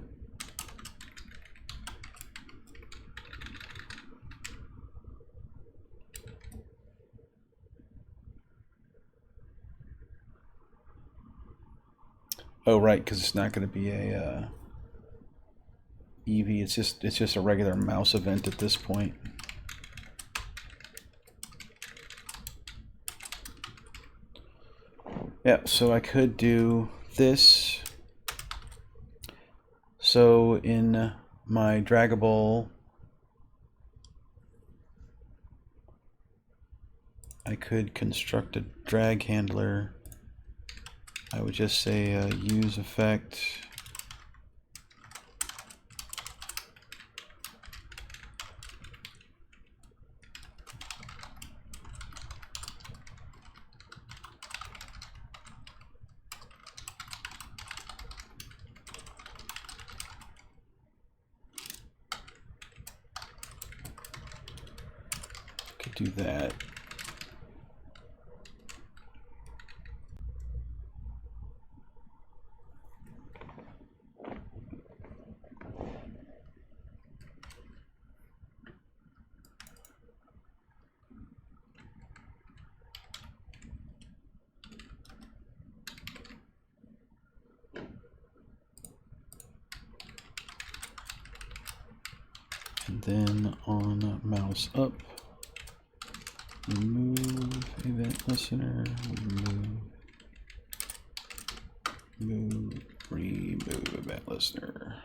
Oh, right, because it's not going to be a EV. It's just a regular mouse event at this point. Yeah, so I could do this. So in my Draggable, I could construct a drag handler. I would just say use effect. Could do that. And then on mouse up, remove event listener, remove event listener.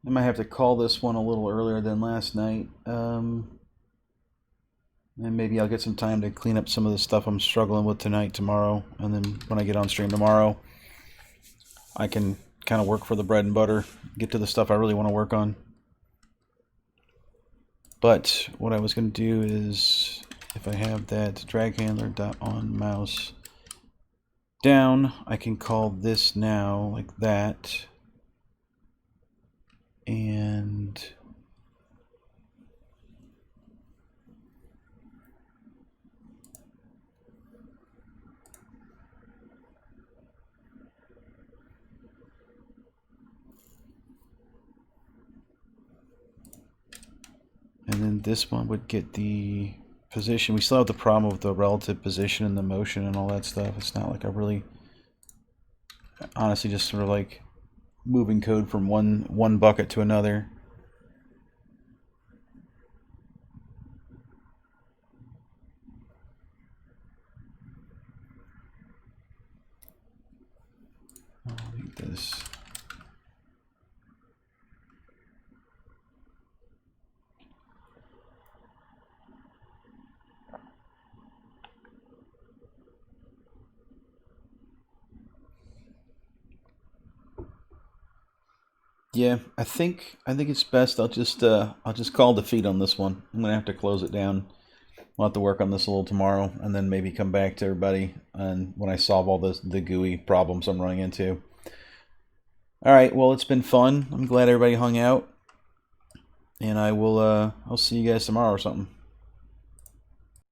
I might have to call this one a little earlier than last night. And maybe I'll get some time to clean up some of the stuff I'm struggling with tonight, tomorrow. And then when I get on stream tomorrow, I can kind of work for the bread and butter, get to the stuff I really want to work on. But what I was going to do is, if I have that drag handler dot on mouse down, I can call this now like that. And then this one would get the position. We still have the problem with the relative position and the motion and all that stuff. It's not like I really, honestly, just sort of like moving code from one bucket to another. I'll need this. Yeah, I think it's best. I'll just call defeat on this one. I'm gonna have to close it down. We'll have to work on this a little tomorrow, and then maybe come back to everybody and when I solve all the GUI problems I'm running into. All right, well, it's been fun. I'm glad everybody hung out, and I'll see you guys tomorrow or something.